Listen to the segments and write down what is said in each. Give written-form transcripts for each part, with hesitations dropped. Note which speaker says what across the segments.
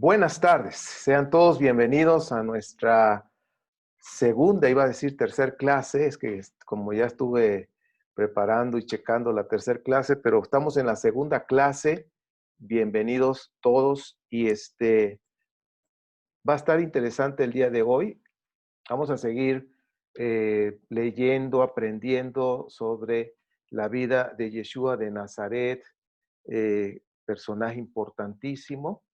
Speaker 1: Buenas tardes, sean todos bienvenidos a nuestra segunda, iba a decir tercer clase, es que como ya estuve preparando y checando la tercer clase, pero estamos en la segunda clase, bienvenidos todos y va a estar interesante el día de hoy. Vamos a seguir leyendo, aprendiendo sobre la vida de Yeshua de Nazaret, personaje importantísimo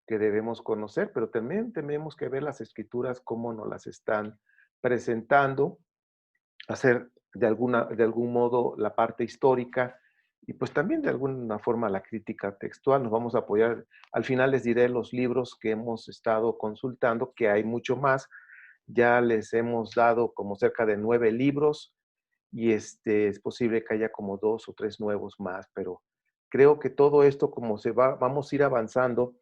Speaker 1: que debemos conocer, pero también tenemos que ver las escrituras cómo nos las están presentando, hacer de algún modo la parte histórica y pues también de alguna forma la crítica textual. Nos vamos a apoyar. Al final les diré los libros que hemos estado consultando, que hay mucho más. Ya les hemos dado como cerca de 9 libros y es posible que haya como 2 o 3 nuevos más, pero creo que todo esto como vamos a ir avanzando,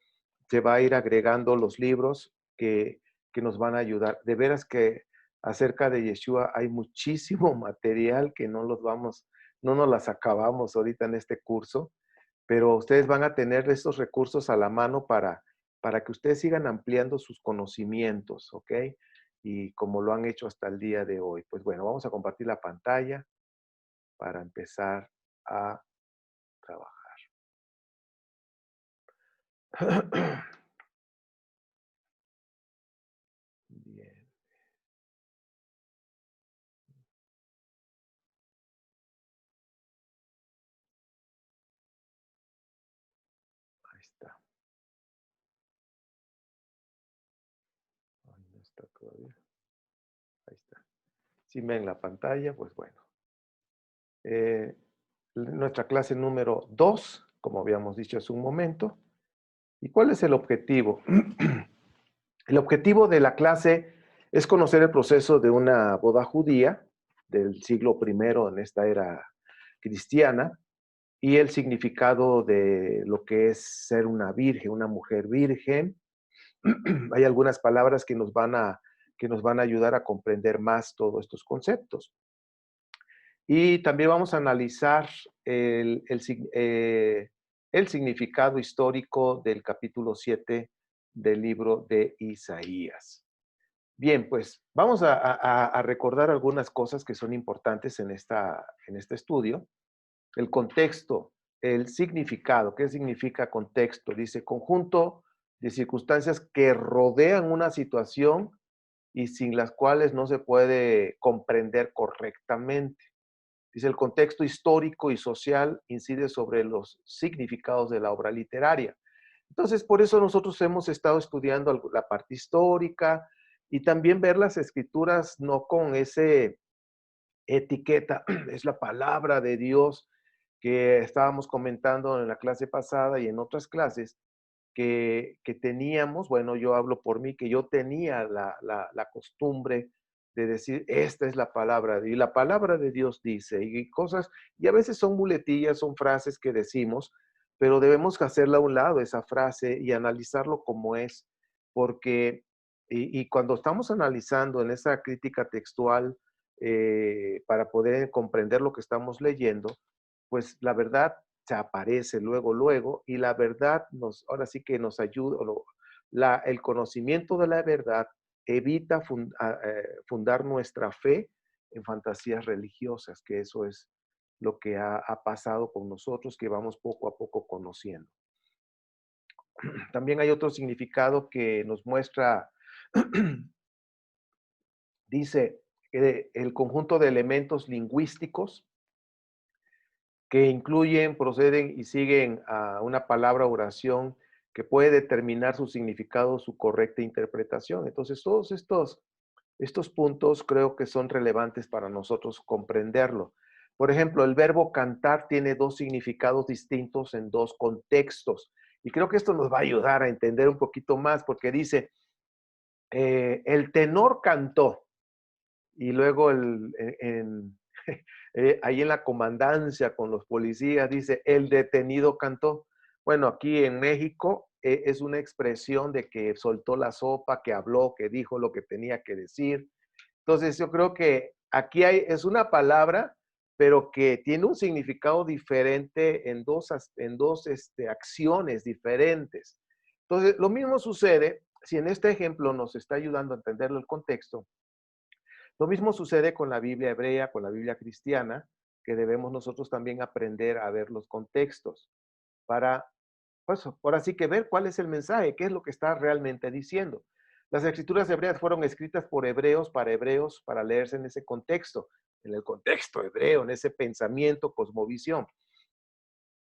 Speaker 1: se va a ir agregando los libros que nos van a ayudar. De veras que acerca de Yeshua hay muchísimo material que no nos las acabamos ahorita en este curso, pero ustedes van a tener estos recursos a la mano para que ustedes sigan ampliando sus conocimientos, ¿ok? Y como lo han hecho hasta el día de hoy. Pues bueno, vamos a compartir la pantalla para empezar a trabajar. Bien, ahí está. Ahí no está todavía. Ahí está. Si ven la pantalla, pues bueno. Nuestra clase número 2, como habíamos dicho hace un momento. ¿Y cuál es el objetivo? El objetivo de la clase es conocer el proceso de una boda judía del siglo I en esta era cristiana y el significado de lo que es ser una virgen, una mujer virgen. Hay algunas palabras que nos van a ayudar a comprender más todos estos conceptos. Y también vamos a analizar el significado histórico del capítulo 7 del libro de Isaías. Bien, pues vamos a recordar algunas cosas que son importantes en este estudio. El contexto, el significado. ¿Qué significa contexto? Dice conjunto de circunstancias que rodean una situación y sin las cuales no se puede comprender correctamente. Dice, el contexto histórico y social incide sobre los significados de la obra literaria. Entonces, por eso nosotros hemos estado estudiando la parte histórica y también ver las escrituras no con ese etiqueta, es la palabra de Dios que estábamos comentando en la clase pasada y en otras clases que teníamos, bueno, yo hablo por mí, que yo tenía la costumbre de decir, esta es la palabra, y la palabra de Dios dice, y cosas, y a veces son muletillas, son frases que decimos, pero debemos hacerla a un lado, esa frase, y analizarlo como es, porque, y cuando estamos analizando en esa crítica textual, para poder comprender lo que estamos leyendo, pues la verdad se aparece luego, luego, y la verdad ahora sí que nos ayuda, el conocimiento de la verdad evita fundar nuestra fe en fantasías religiosas, que eso es lo que ha pasado con nosotros, que vamos poco a poco conociendo. También hay otro significado que nos muestra, dice, el conjunto de elementos lingüísticos que incluyen, proceden y siguen a una palabra oración que puede determinar su significado, su correcta interpretación. Entonces, todos estos puntos creo que son relevantes para nosotros comprenderlo. Por ejemplo, el verbo cantar tiene 2 significados distintos en 2 contextos. Y creo que esto nos va a ayudar a entender un poquito más porque dice, el tenor cantó y luego ahí en la comandancia con los policías dice, el detenido cantó. Bueno, aquí en México es una expresión de que soltó la sopa, que habló, que dijo lo que tenía que decir. Entonces yo creo que aquí es una palabra, pero que tiene un significado diferente en dos acciones diferentes. Entonces, lo mismo sucede, si en este ejemplo nos está ayudando a entenderlo el contexto, lo mismo sucede con la Biblia hebrea, con la Biblia cristiana, que debemos nosotros también aprender a ver los contextos para, pues, ahora sí que ver cuál es el mensaje, qué es lo que está realmente diciendo. Las escrituras hebreas fueron escritas por hebreos, para leerse en ese contexto, en el contexto hebreo, en ese pensamiento, cosmovisión.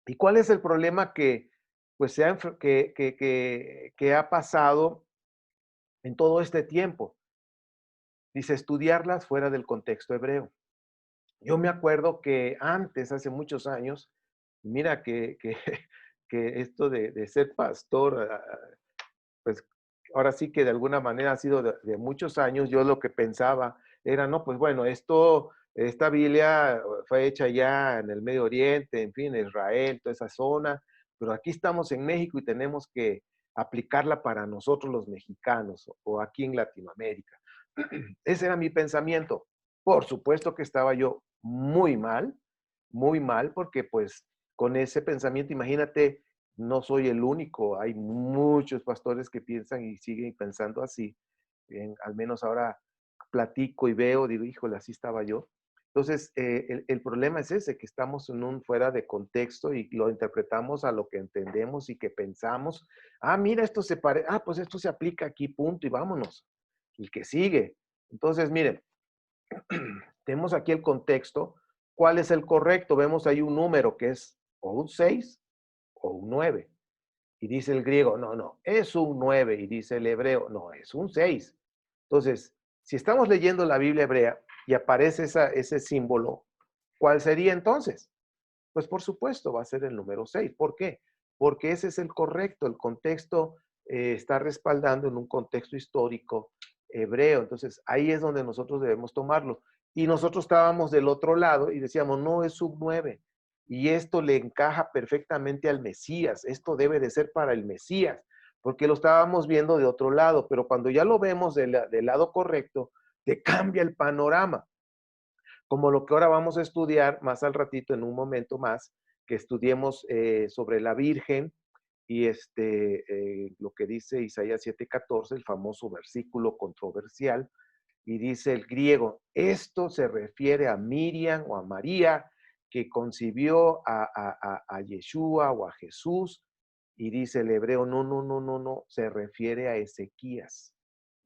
Speaker 1: ¿Y cuál es el problema que, pues, que ha pasado en todo este tiempo? Dice, estudiarlas fuera del contexto hebreo. Yo me acuerdo que antes, hace muchos años, mira que esto de ser pastor, pues ahora sí que de alguna manera ha sido de muchos años. Yo lo que pensaba era, no, pues bueno, esta Biblia fue hecha ya en el Medio Oriente, en fin, Israel, toda esa zona, pero aquí estamos en México y tenemos que aplicarla para nosotros los mexicanos o aquí en Latinoamérica. Ese era mi pensamiento. Por supuesto que estaba yo muy mal, porque pues con ese pensamiento, imagínate, no soy el único, hay muchos pastores que piensan y siguen pensando así. Al menos ahora platico y veo, digo, híjole, así estaba yo. Entonces, el problema es ese, que estamos en un fuera de contexto y lo interpretamos a lo que entendemos y que pensamos. Ah, mira, esto se parece, pues esto se aplica aquí, punto, y vámonos. El que sigue. Entonces, miren, tenemos aquí el contexto. ¿Cuál es el correcto? Vemos ahí un número que es o un 6 o un 9. Y dice el griego, no, no, es un 9. Y dice el hebreo, no, es un 6. Entonces, si estamos leyendo la Biblia hebrea y aparece ese símbolo, ¿cuál sería entonces? Pues por supuesto va a ser el número 6. ¿Por qué? Porque ese es el correcto. El contexto está respaldando en un contexto histórico hebreo. Entonces ahí es donde nosotros debemos tomarlo. Y nosotros estábamos del otro lado y decíamos, no, es sub 9. Y esto le encaja perfectamente al Mesías. Esto debe de ser para el Mesías, porque lo estábamos viendo de otro lado. Pero cuando ya lo vemos del lado correcto, te cambia el panorama, como lo que ahora vamos a estudiar más al ratito, en un momento más, que estudiemos sobre la Virgen y lo que dice Isaías 7:14, el famoso versículo controversial, y dice el griego, esto se refiere a Miriam o a María, que concibió a Yeshua o a Jesús, y dice el hebreo, no, no, no, no, no, se refiere a Ezequías.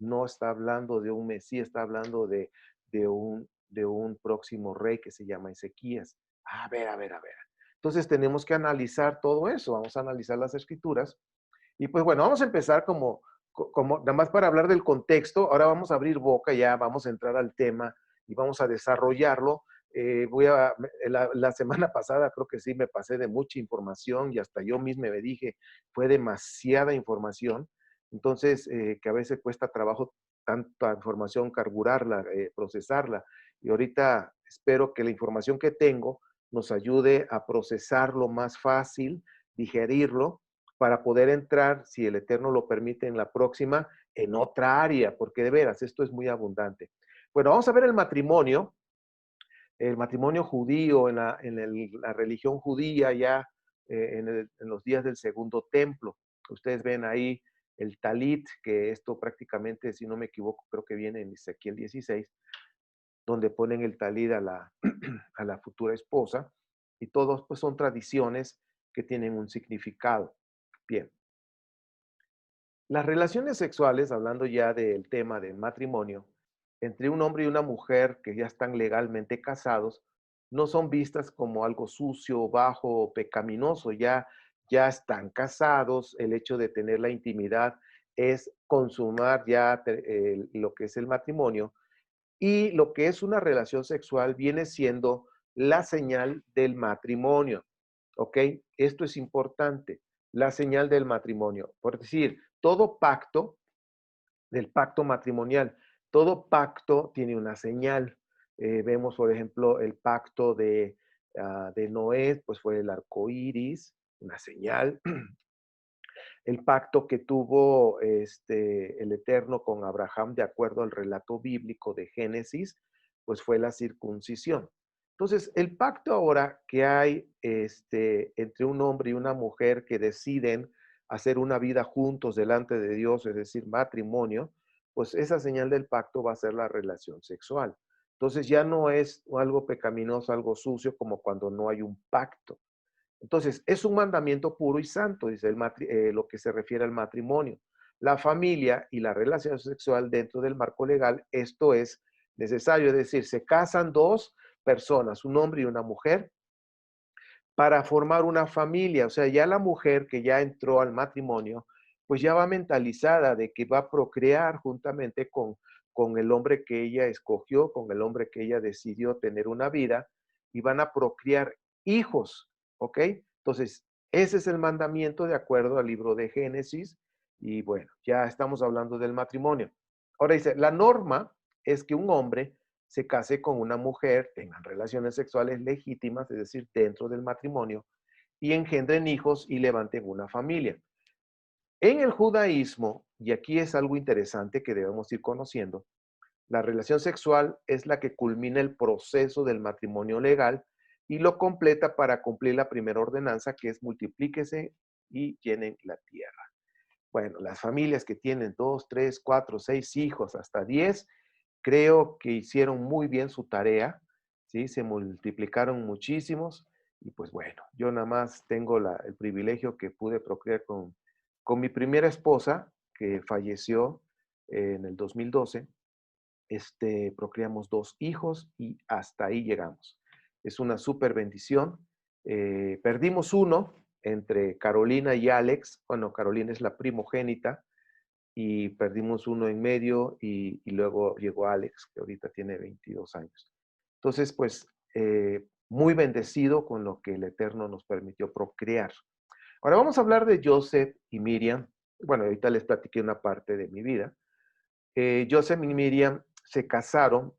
Speaker 1: No está hablando de un Mesías, está hablando de un próximo rey que se llama Ezequías. A ver, a ver, a ver. Entonces tenemos que analizar todo eso, vamos a analizar las escrituras. Y pues bueno, vamos a empezar como nada más para hablar del contexto. Ahora vamos a abrir boca, ya vamos a entrar al tema y vamos a desarrollarlo. La semana pasada creo que sí me pasé de mucha información y hasta yo mismo me dije, fue demasiada información. Entonces, que a veces cuesta trabajo tanta información, carburarla, procesarla. Y ahorita espero que la información que tengo nos ayude a procesarlo más fácil, digerirlo, para poder entrar, si el Eterno lo permite, en la próxima, en otra área, porque de veras, esto es muy abundante. Bueno, vamos a ver el matrimonio judío la religión judía ya en los días del segundo templo. Ustedes ven ahí el talit, que esto prácticamente, si no me equivoco, creo que viene en Ezequiel 16, donde ponen el talit a la futura esposa, y todos pues son tradiciones que tienen un significado. Bien, las relaciones sexuales, hablando ya del tema del matrimonio, entre un hombre y una mujer que ya están legalmente casados, no son vistas como algo sucio, bajo o pecaminoso. Ya están casados, el hecho de tener la intimidad es consumar ya lo que es el matrimonio, y lo que es una relación sexual viene siendo la señal del matrimonio. ¿Ok? Esto es importante, la señal del matrimonio. Por decir, todo pacto, del pacto matrimonial, todo pacto tiene una señal. Vemos, por ejemplo, el pacto de Noé, pues fue el arco iris, una señal. El pacto que tuvo el Eterno con Abraham, de acuerdo al relato bíblico de Génesis, pues fue la circuncisión. Entonces, el pacto ahora que hay entre un hombre y una mujer que deciden hacer una vida juntos delante de Dios, es decir, matrimonio, pues esa señal del pacto va a ser la relación sexual. Entonces ya no es algo pecaminoso, algo sucio, como cuando no hay un pacto. Entonces, es un mandamiento puro y santo, dice lo que se refiere al matrimonio. La familia y la relación sexual dentro del marco legal, esto es necesario, es decir, se casan dos personas, un hombre y una mujer, para formar una familia. O sea, ya la mujer que ya entró al matrimonio, pues ya va mentalizada de que va a procrear juntamente con el hombre que ella escogió, con el hombre que ella decidió tener una vida, y van a procrear hijos, ¿ok? Entonces, ese es el mandamiento de acuerdo al libro de Génesis, y bueno, ya estamos hablando del matrimonio. Ahora dice, la norma es que un hombre se case con una mujer, tengan relaciones sexuales legítimas, es decir, dentro del matrimonio, y engendren hijos y levanten una familia. En el judaísmo, y aquí es algo interesante que debemos ir conociendo, la relación sexual es la que culmina el proceso del matrimonio legal y lo completa para cumplir la primera ordenanza, que es multiplíquese y llenen la tierra. Bueno, las familias que tienen 2, 3, 4, 6 hijos, hasta 10, creo que hicieron muy bien su tarea, ¿sí? Se multiplicaron muchísimos y pues bueno, yo nada más tengo el privilegio que pude procrear con mi primera esposa, que falleció en el 2012. Procreamos 2 hijos y hasta ahí llegamos. Es una súper bendición. Perdimos uno entre Carolina y Alex. Bueno, Carolina es la primogénita y perdimos uno en medio y luego llegó Alex, que ahorita tiene 22 años. Entonces, pues, muy bendecido con lo que el Eterno nos permitió procrear. Ahora vamos a hablar de Joseph y Miriam. Bueno, ahorita les platiqué una parte de mi vida. Joseph y Miriam se casaron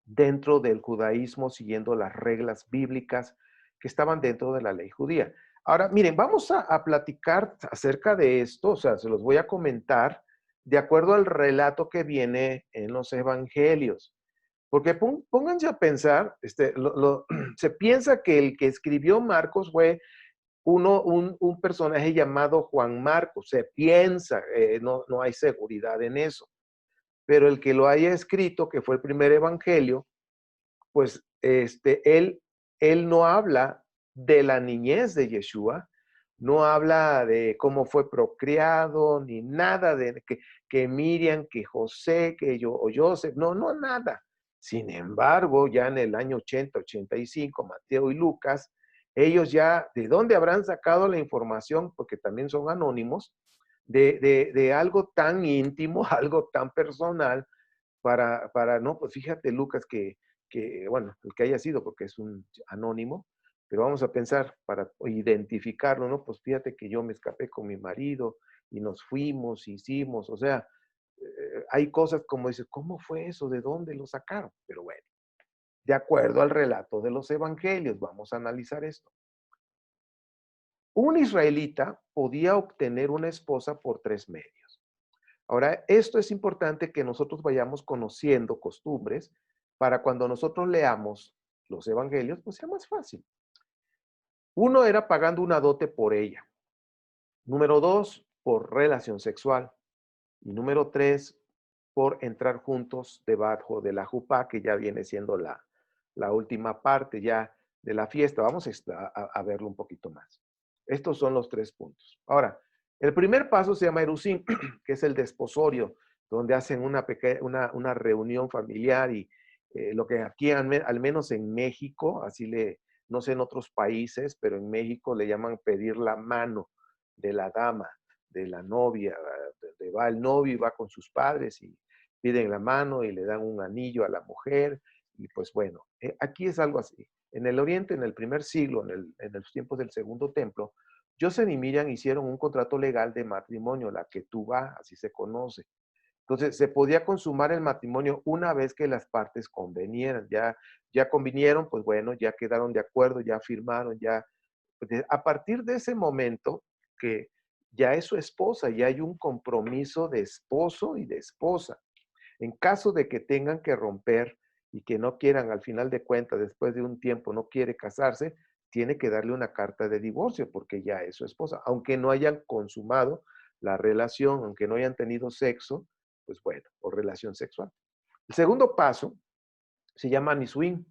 Speaker 1: dentro del judaísmo, siguiendo las reglas bíblicas que estaban dentro de la ley judía. Ahora, miren, vamos a platicar acerca de esto, o sea, se los voy a comentar de acuerdo al relato que viene en los evangelios. Porque pónganse a pensar, se piensa que el que escribió Marcos fue un personaje llamado Juan Marcos, se piensa, no hay seguridad en eso, pero el que lo haya escrito, que fue el primer evangelio, pues él no habla de la niñez de Yeshua, no habla de cómo fue procreado, ni nada de que Miriam, que José, que yo o Joseph, no, nada. Sin embargo, ya en el año 80, 85, Mateo y Lucas, ellos ya, ¿de dónde habrán sacado la información? Porque también son anónimos, de algo tan íntimo, algo tan personal, no, pues fíjate, Lucas, bueno, el que haya sido, porque es un anónimo, pero vamos a pensar para identificarlo, ¿no? Pues fíjate que yo me escapé con mi marido y nos fuimos, hicimos, o sea, hay cosas como dices, ¿cómo fue eso? ¿De dónde lo sacaron? Pero bueno, de acuerdo al relato de los evangelios, vamos a analizar esto. Un israelita podía obtener una esposa por 3 medios. Ahora, esto es importante que nosotros vayamos conociendo costumbres para cuando nosotros leamos los evangelios, pues sea más fácil. Uno era pagando una dote por ella. Número 2, por relación sexual. Y número 3, por entrar juntos debajo de la jupá, que ya viene siendo la última parte ya de la fiesta. Vamos a verlo un poquito más. Estos son los 3 puntos. Ahora, el primer paso se llama Erusín, que es el desposorio, donde hacen una reunión familiar y lo que aquí, al menos en México, no sé en otros países, pero en México le llaman pedir la mano de la dama, de la novia, donde va el novio y va con sus padres y piden la mano y le dan un anillo a la mujer y pues bueno, aquí es algo así. En el Oriente, en el primer siglo, en los tiempos del Segundo Templo, Joseph y Miriam hicieron un contrato legal de matrimonio, la ketubá, así se conoce. Entonces, se podía consumar el matrimonio una vez que las partes convenieran. Ya convinieron, pues bueno, ya quedaron de acuerdo, ya firmaron, ya. A partir de ese momento, que ya es su esposa, ya hay un compromiso de esposo y de esposa. En caso de que tengan que romper y que no quieran, al final de cuentas, después de un tiempo, no quiere casarse, tiene que darle una carta de divorcio porque ya es su esposa, aunque no hayan consumado la relación, aunque no hayan tenido sexo, pues bueno, o relación sexual. El segundo paso se llama nisuin.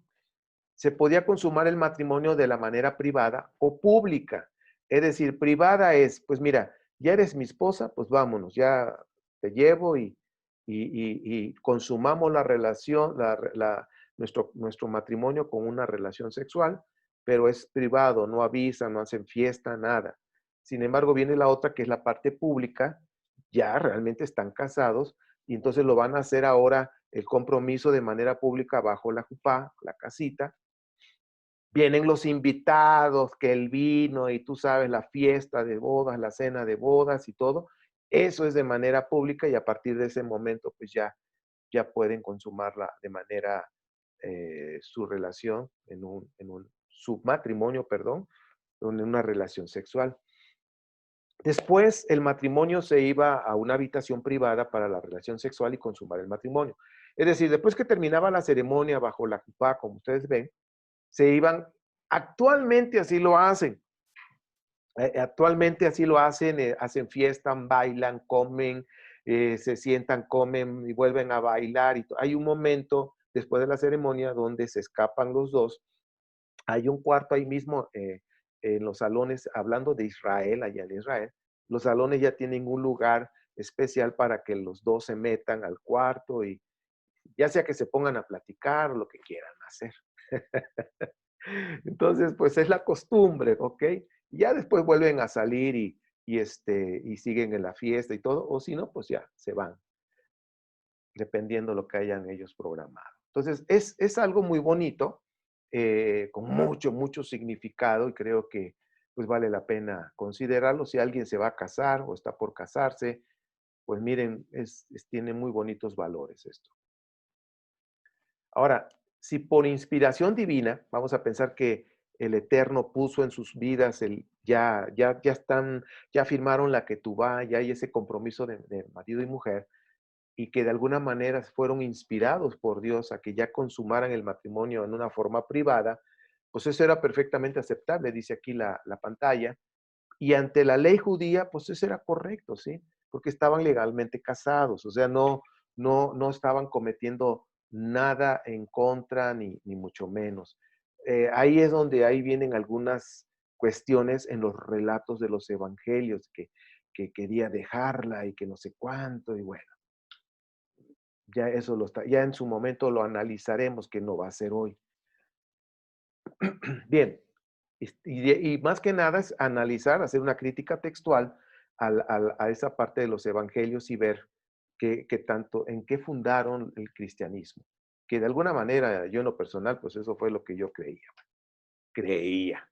Speaker 1: Se podía consumar el matrimonio de la manera privada o pública. Es decir, privada es, pues mira, ya eres mi esposa, pues vámonos, ya te llevo y consumamos la relación, nuestro matrimonio con una relación sexual, pero es privado, no avisan, no hacen fiesta, nada. Sin embargo, viene la otra que es la parte pública, ya realmente están casados y entonces lo van a hacer ahora el compromiso de manera pública bajo la jupá, la casita. Vienen los invitados, que el vino y tú sabes, la fiesta de bodas, la cena de bodas y todo. Eso es de manera pública y a partir de ese momento pues ya pueden consumarla de manera, su relación su matrimonio, perdón, en una relación sexual. Después el matrimonio se iba a una habitación privada para la relación sexual y consumar el matrimonio. Es decir, después que terminaba la ceremonia bajo la jupá, como ustedes ven, se iban, actualmente así lo hacen, actualmente así lo hacen, hacen fiesta, bailan, comen, se sientan, comen y vuelven a bailar. Hay un momento después de la ceremonia donde se escapan los dos. Hay un cuarto ahí mismo en los salones, hablando de Israel, allá en Israel, los salones ya tienen un lugar especial para que los dos se metan al cuarto y ya sea que se pongan a platicar o lo que quieran hacer. Entonces, pues es la costumbre, ¿ok? Ya después vuelven a salir y siguen en la fiesta y todo, o si no, pues ya se van, dependiendo lo que hayan ellos programado. Entonces, es algo muy bonito, con mucho, mucho significado y creo que pues vale la pena considerarlo. Si alguien se va a casar o está por casarse, pues miren, tiene muy bonitos valores esto. Ahora, si por inspiración divina, vamos a pensar que el Eterno puso en sus vidas ya firmaron la ketubá, ya hay ese compromiso de marido y mujer, y que de alguna manera fueron inspirados por Dios a que ya consumaran el matrimonio en una forma privada, pues eso era perfectamente aceptable, dice aquí la pantalla, y ante la ley judía, pues eso era correcto, ¿sí? Porque estaban legalmente casados, o sea, no estaban cometiendo nada en contra, ni mucho menos. Ahí es donde ahí vienen algunas cuestiones en los relatos de los evangelios, que quería dejarla y que no sé cuánto, y bueno, ya eso ya en su momento lo analizaremos, que no va a ser hoy. Bien, y más que nada es analizar, hacer una crítica textual a esa parte de los evangelios y ver en qué fundaron el cristianismo. Que de alguna manera, yo en lo personal, pues eso fue lo que yo creía.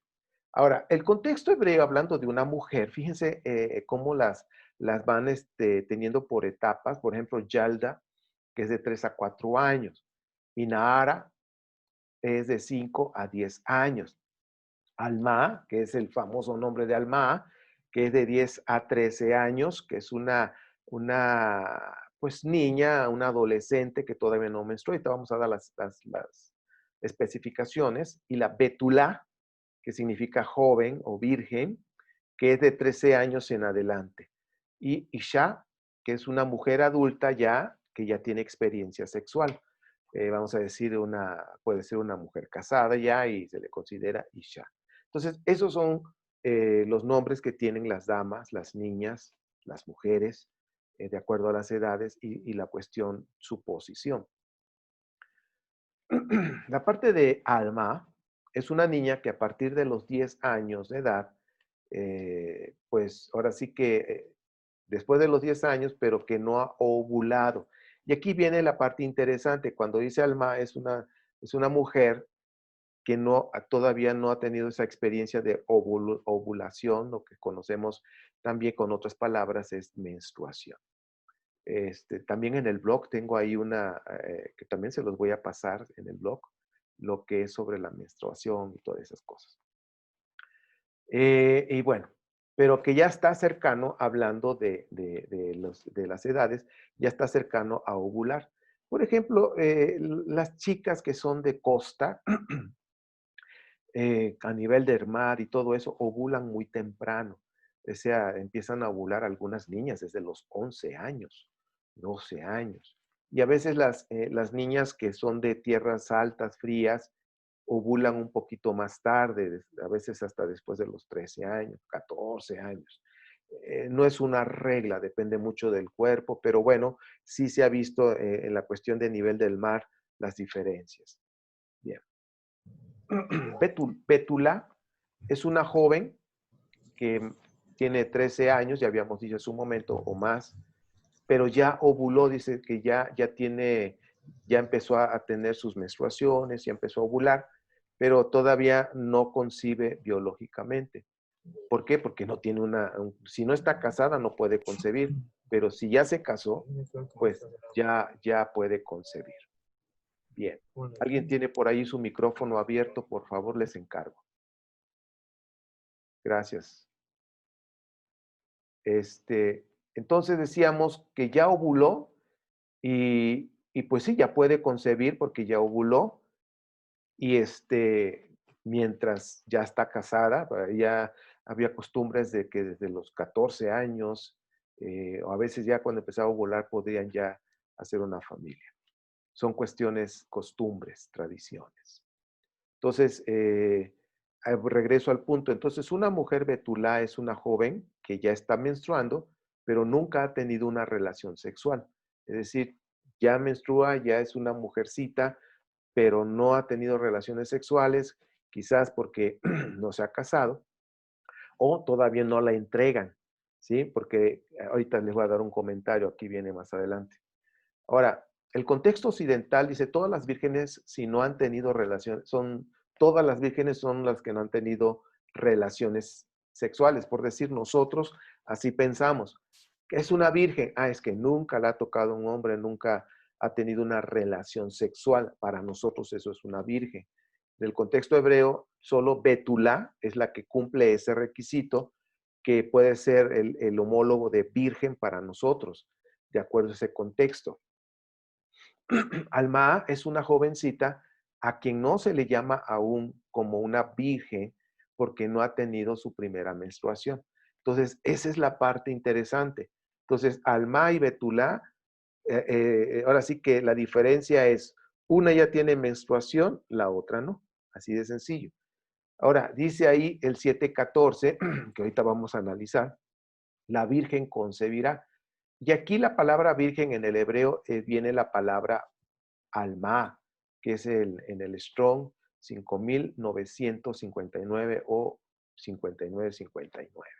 Speaker 1: Ahora, el contexto hebreo, hablando de una mujer, fíjense cómo las van teniendo por etapas. Por ejemplo, Yalda, que es de 3 a 4 años, y Nahara es de 5 a 10 años. Alma, que es el famoso nombre de Alma, que es de 10 a 13 años, que es una pues niña, una adolescente que todavía no menstrua. Ahorita vamos a dar las especificaciones. Y la Betulá, que significa joven o virgen, que es de 13 años en adelante. Y Isha, que es una mujer adulta ya, que ya tiene experiencia sexual. Vamos a decir, puede ser una mujer casada ya y se le considera Isha. Entonces, esos son los nombres que tienen las damas, las niñas, las mujeres, de acuerdo a las edades y la cuestión, su posición. La parte de Alma es una niña que a partir de los 10 años de edad, pues ahora sí que después de los 10 años, pero que no ha ovulado. Y aquí viene la parte interesante. Cuando dice Alma, es una mujer que todavía no ha tenido esa experiencia de ovulación, lo que conocemos también con otras palabras es menstruación. También en el blog tengo ahí que también se los voy a pasar en el blog, lo que es sobre la menstruación y todas esas cosas. Y bueno, pero que ya está cercano, hablando de las edades, ya está cercano a ovular. Por ejemplo, las chicas que son de costa, a nivel del mar y todo eso, ovulan muy temprano. O sea, empiezan a ovular algunas niñas desde los 11 años, 12 años. Y a veces las niñas que son de tierras altas, frías, ovulan un poquito más tarde, a veces hasta después de los 13 años, 14 años. No es una regla, depende mucho del cuerpo, pero bueno, sí se ha visto en la cuestión de nivel del mar las diferencias. Bien. Bétula es una joven que tiene 13 años, ya habíamos dicho hace un momento, o más, pero ya ovuló, dice que ya empezó a tener sus menstruaciones, ya empezó a ovular, pero todavía no concibe biológicamente. ¿Por qué? Porque no tiene si no está casada no puede concebir, pero si ya se casó, pues ya puede concebir. Bien. ¿Alguien tiene por ahí su micrófono abierto? Por favor, les encargo. Gracias. Entonces decíamos que ya ovuló y pues sí, ya puede concebir porque ya ovuló y mientras ya está casada, ya había costumbres de que desde los 14 años o a veces ya cuando empezaba a ovular podían ya hacer una familia. Son cuestiones, costumbres, tradiciones. Entonces, regreso al punto. Entonces, una mujer betulá es una joven que ya está menstruando, pero nunca ha tenido una relación sexual. Es decir, ya menstrua, ya es una mujercita, pero no ha tenido relaciones sexuales, quizás porque no se ha casado o todavía no la entregan, ¿sí? Porque ahorita les voy a dar un comentario, aquí viene más adelante. Ahora, el contexto occidental dice, todas las vírgenes, si no han tenido relaciones, todas las vírgenes son las que no han tenido relaciones sexuales. Por decir, nosotros así pensamos. ¿Es una virgen? Ah, es que nunca la ha tocado un hombre, nunca ha tenido una relación sexual. Para nosotros eso es una virgen. Del contexto hebreo, solo Betulá es la que cumple ese requisito, que puede ser el homólogo de virgen para nosotros, de acuerdo a ese contexto. Alma es una jovencita a quien no se le llama aún como una virgen porque no ha tenido su primera menstruación. Entonces, esa es la parte interesante. Entonces, Alma y Betulá, ahora sí que la diferencia es, una ya tiene menstruación, la otra no. Así de sencillo. Ahora, dice ahí el 7:14, que ahorita vamos a analizar, la virgen concebirá. Y aquí la palabra virgen en el hebreo viene la palabra Alma, que es en el Strong 5959 o 5959.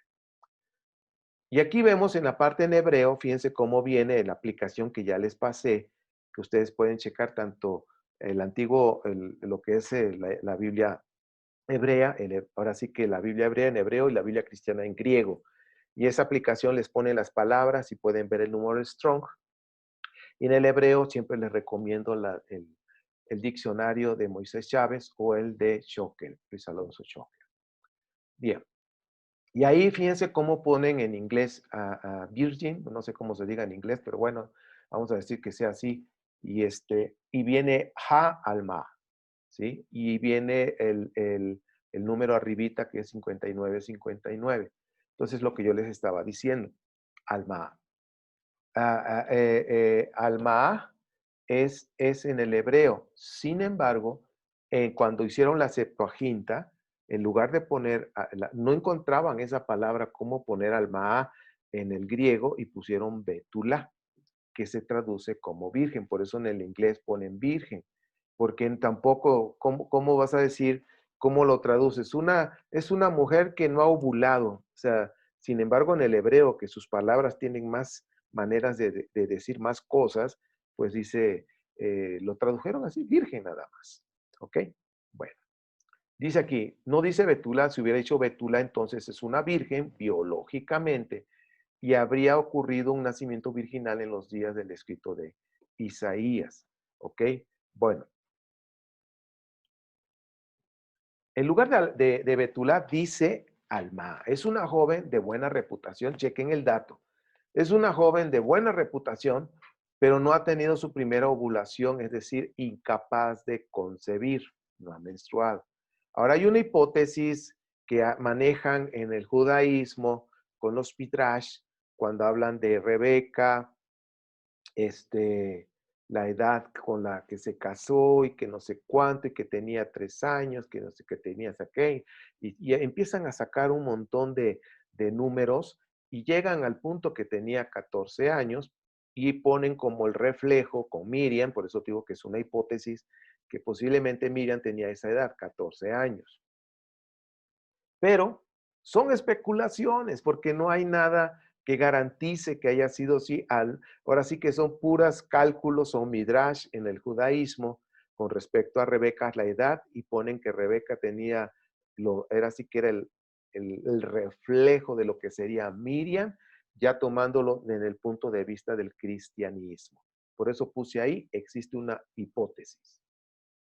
Speaker 1: Y aquí vemos en la parte en hebreo, fíjense cómo viene en la aplicación que ya les pasé, que ustedes pueden checar tanto el antiguo, lo que es la Biblia hebrea, ahora sí que la Biblia hebrea en hebreo y la Biblia cristiana en griego. Y esa aplicación les pone las palabras y pueden ver el número Strong. Y en el hebreo siempre les recomiendo el diccionario de Moisés Chávez o el de Schockel, Luis Alonso Schockel. Bien. Y ahí fíjense cómo ponen en inglés a virgin, no sé cómo se diga en inglés, pero bueno, vamos a decir que sea así. Y viene ha alma, ¿sí? Y viene el número arribita que es 5959. Entonces, lo que yo les estaba diciendo, alma. Alma es en el hebreo. Sin embargo, cuando hicieron la Septuaginta, en lugar de poner, no encontraban esa palabra cómo poner alma en el griego y pusieron betula, que se traduce como virgen. Por eso en el inglés ponen virgen, porque tampoco, ¿cómo vas a decir, cómo lo traduces? Es una mujer que no ha ovulado. O sea, sin embargo, en el hebreo, que sus palabras tienen más maneras de decir más cosas, pues dice, lo tradujeron así, virgen nada más. ¿Ok? Bueno, dice aquí, no dice Betula, si hubiera dicho Betula, entonces es una virgen biológicamente y habría ocurrido un nacimiento virginal en los días del escrito de Isaías. ¿Ok? Bueno, en lugar de Betula dice Alma. Es una joven de buena reputación, chequen el dato. Es una joven de buena reputación, pero no ha tenido su primera ovulación, es decir, incapaz de concebir, no ha menstruado. Ahora hay una hipótesis que manejan en el judaísmo con los Midrash cuando hablan de Rebeca, la edad con la que se casó y que no sé cuánto, y que tenía 3 años, que no sé qué tenía, qué, y empiezan a sacar un montón de números y llegan al punto que tenía 14 años y ponen como el reflejo con Miriam, por eso digo que es una hipótesis, que posiblemente Miriam tenía esa edad, 14 años. Pero son especulaciones porque no hay nada que garantice que haya sido así. Ahora sí que son puras cálculos, son midrash en el judaísmo con respecto a Rebeca, la edad, y ponen que Rebeca tenía, era así que era el reflejo de lo que sería Miriam, ya tomándolo en el punto de vista del cristianismo. Por eso puse ahí, existe una hipótesis.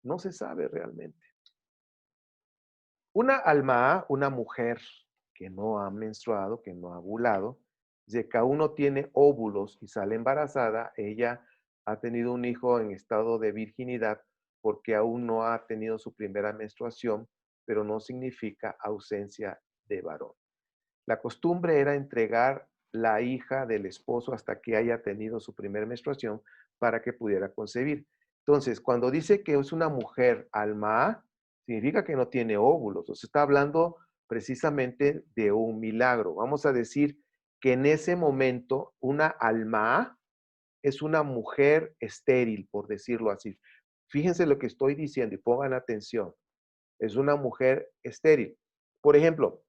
Speaker 1: No se sabe realmente. Una alma, una mujer que no ha menstruado, que no ha ovulado, de que aún no tiene óvulos y sale embarazada, ella ha tenido un hijo en estado de virginidad porque aún no ha tenido su primera menstruación, pero no significa ausencia de varón. La costumbre era entregar la hija del esposo hasta que haya tenido su primera menstruación para que pudiera concebir. Entonces, cuando dice que es una mujer alma, significa que no tiene óvulos. O sea, está hablando precisamente de un milagro. Vamos a decir que en ese momento una alma es una mujer estéril, por decirlo así. Fíjense lo que estoy diciendo y pongan atención. Es una mujer estéril. Por ejemplo,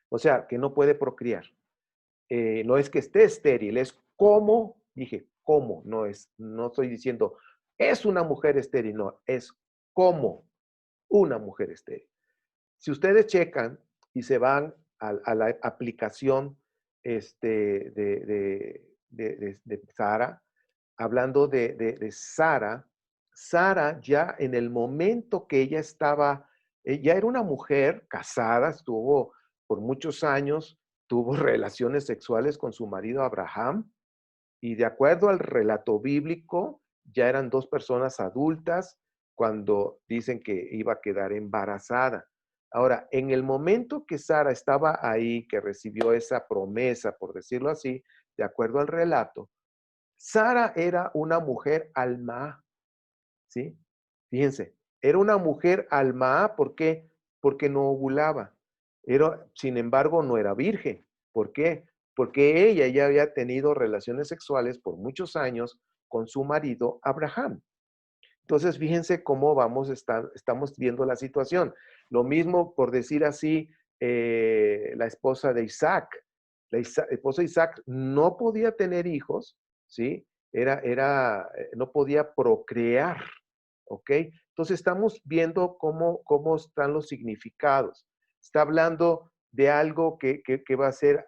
Speaker 1: o sea, que no puede procrear. No es que esté estéril, es como, dije, cómo, no estoy diciendo, es una mujer estéril, no, es como una mujer estéril. Si ustedes checan y se van a la aplicación de Sara, hablando de Sara, Sara ya en el momento que ella estaba, ya era una mujer casada, estuvo por muchos años, tuvo relaciones sexuales con su marido Abraham, y de acuerdo al relato bíblico, ya eran dos personas adultas cuando dicen que iba a quedar embarazada. Ahora, en el momento que Sara estaba ahí, que recibió esa promesa, por decirlo así, de acuerdo al relato, Sara era una mujer alma, ¿sí? Fíjense, era una mujer alma, ¿por qué? Porque no ovulaba. Sin embargo, no era virgen. ¿Por qué? Porque ella ya había tenido relaciones sexuales por muchos años con su marido Abraham. Entonces, fíjense cómo estamos viendo la situación. Lo mismo, por decir así, la esposa de Isaac. Esposa de Isaac no podía tener hijos, ¿sí? No podía procrear, ¿ok? Entonces, estamos viendo cómo están los significados. Está hablando de algo que va a ser,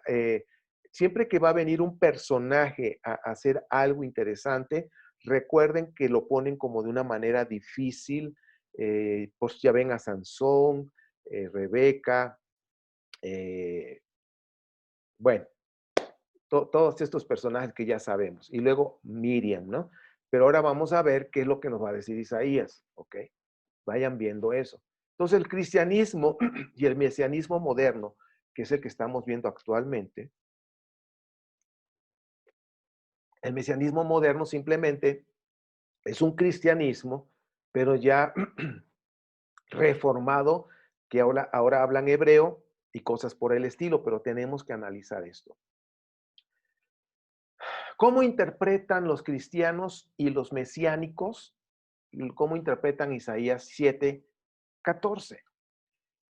Speaker 1: siempre que va a venir un personaje a hacer algo interesante, recuerden que lo ponen como de una manera difícil, pues ya ven a Sansón, Rebeca, bueno, todos estos personajes que ya sabemos. Y luego Miriam, ¿no? Pero ahora vamos a ver qué es lo que nos va a decir Isaías, ¿ok? Vayan viendo eso. Entonces el cristianismo y el mesianismo moderno, que es el que estamos viendo actualmente, el mesianismo moderno simplemente es un cristianismo, pero ya reformado, que ahora hablan hebreo y cosas por el estilo, pero tenemos que analizar esto. ¿Cómo interpretan los cristianos y los mesiánicos? ¿Cómo interpretan Isaías 7:14?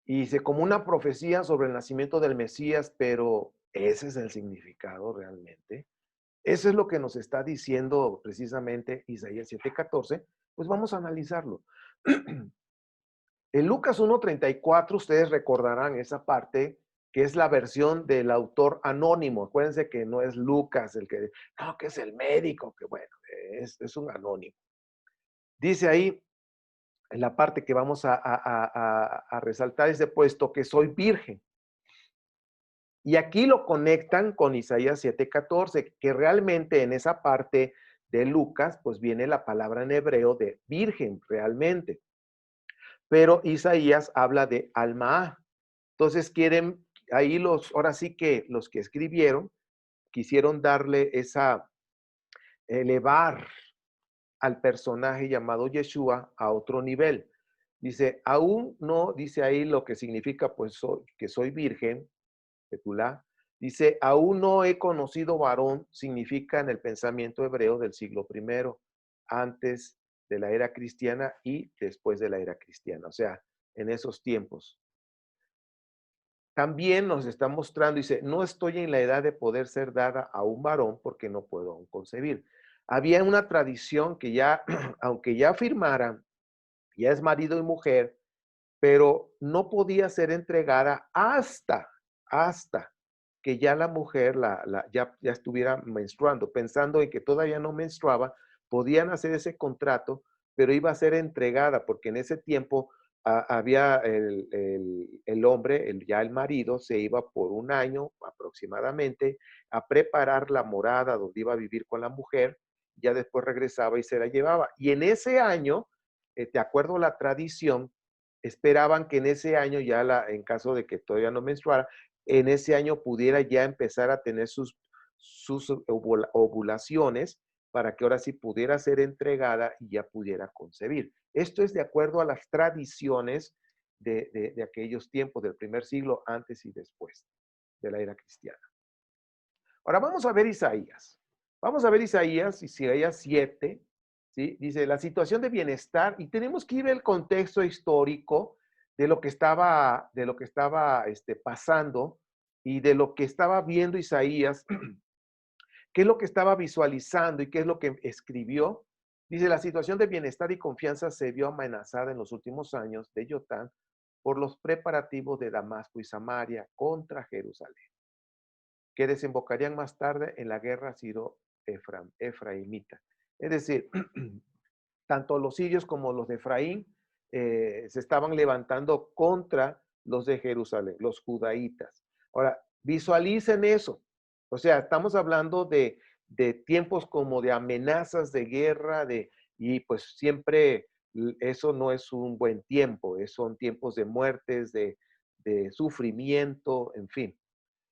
Speaker 1: Y dice, como una profecía sobre el nacimiento del Mesías, pero ese es el significado realmente. Eso es lo que nos está diciendo precisamente Isaías 7:14. Pues vamos a analizarlo. En Lucas 1:34, ustedes recordarán esa parte que es la versión del autor anónimo. Acuérdense que no es Lucas el que, no, que es el médico, que bueno, es un anónimo. Dice ahí, en la parte que vamos a resaltar, es de puesto que soy virgen. Y aquí lo conectan con Isaías 7:14, que realmente en esa parte de Lucas, pues viene la palabra en hebreo de virgen, realmente. pero Isaías habla de Alma. Entonces quieren, ahí ahora sí que los que escribieron, quisieron darle elevar al personaje llamado Yeshua a otro nivel. Dice, aún no, dice ahí lo que significa, pues, que soy virgen, Petulá. Dice, aún no he conocido varón, significa en el pensamiento hebreo del siglo primero, antes de la era cristiana y después de la era cristiana, o sea, en esos tiempos. También nos está mostrando, dice, no estoy en la edad de poder ser dada a un varón porque no puedo aún concebir. Había una tradición que ya, aunque ya firmaran, ya es marido y mujer, pero no podía ser entregada hasta que ya la mujer ya estuviera menstruando, pensando en que todavía no menstruaba, podían hacer ese contrato, pero iba a ser entregada, porque en ese tiempo había el hombre, ya el marido, se iba por un año aproximadamente a preparar la morada donde iba a vivir con la mujer, ya después regresaba y se la llevaba. Y en ese año, de acuerdo a la tradición, esperaban que en ese año ya en caso de que todavía no menstruara, en ese año pudiera ya empezar a tener sus ovulaciones para que ahora sí pudiera ser entregada y ya pudiera concebir. Esto es de acuerdo a las tradiciones de aquellos tiempos, del primer siglo, antes y después de la era cristiana. Ahora vamos a ver Isaías. Vamos a ver Isaías 7, ¿sí? Dice, la situación de bienestar, y tenemos que ir el contexto histórico de lo que estaba pasando y de lo que estaba viendo Isaías, qué es lo que estaba visualizando y qué es lo que escribió. Dice, la situación de bienestar y confianza se vio amenazada en los últimos años de Jotán por los preparativos de Damasco y Samaria contra Jerusalén, que desembocarían más tarde en la guerra siro-efraimita. Es decir, tanto los sirios como los de Efraín se estaban levantando contra los de Jerusalén, los judaítas. Ahora, visualicen eso. O sea, estamos hablando de tiempos como de amenazas de guerra, y pues siempre eso no es un buen tiempo, son tiempos de muertes, de sufrimiento, en fin.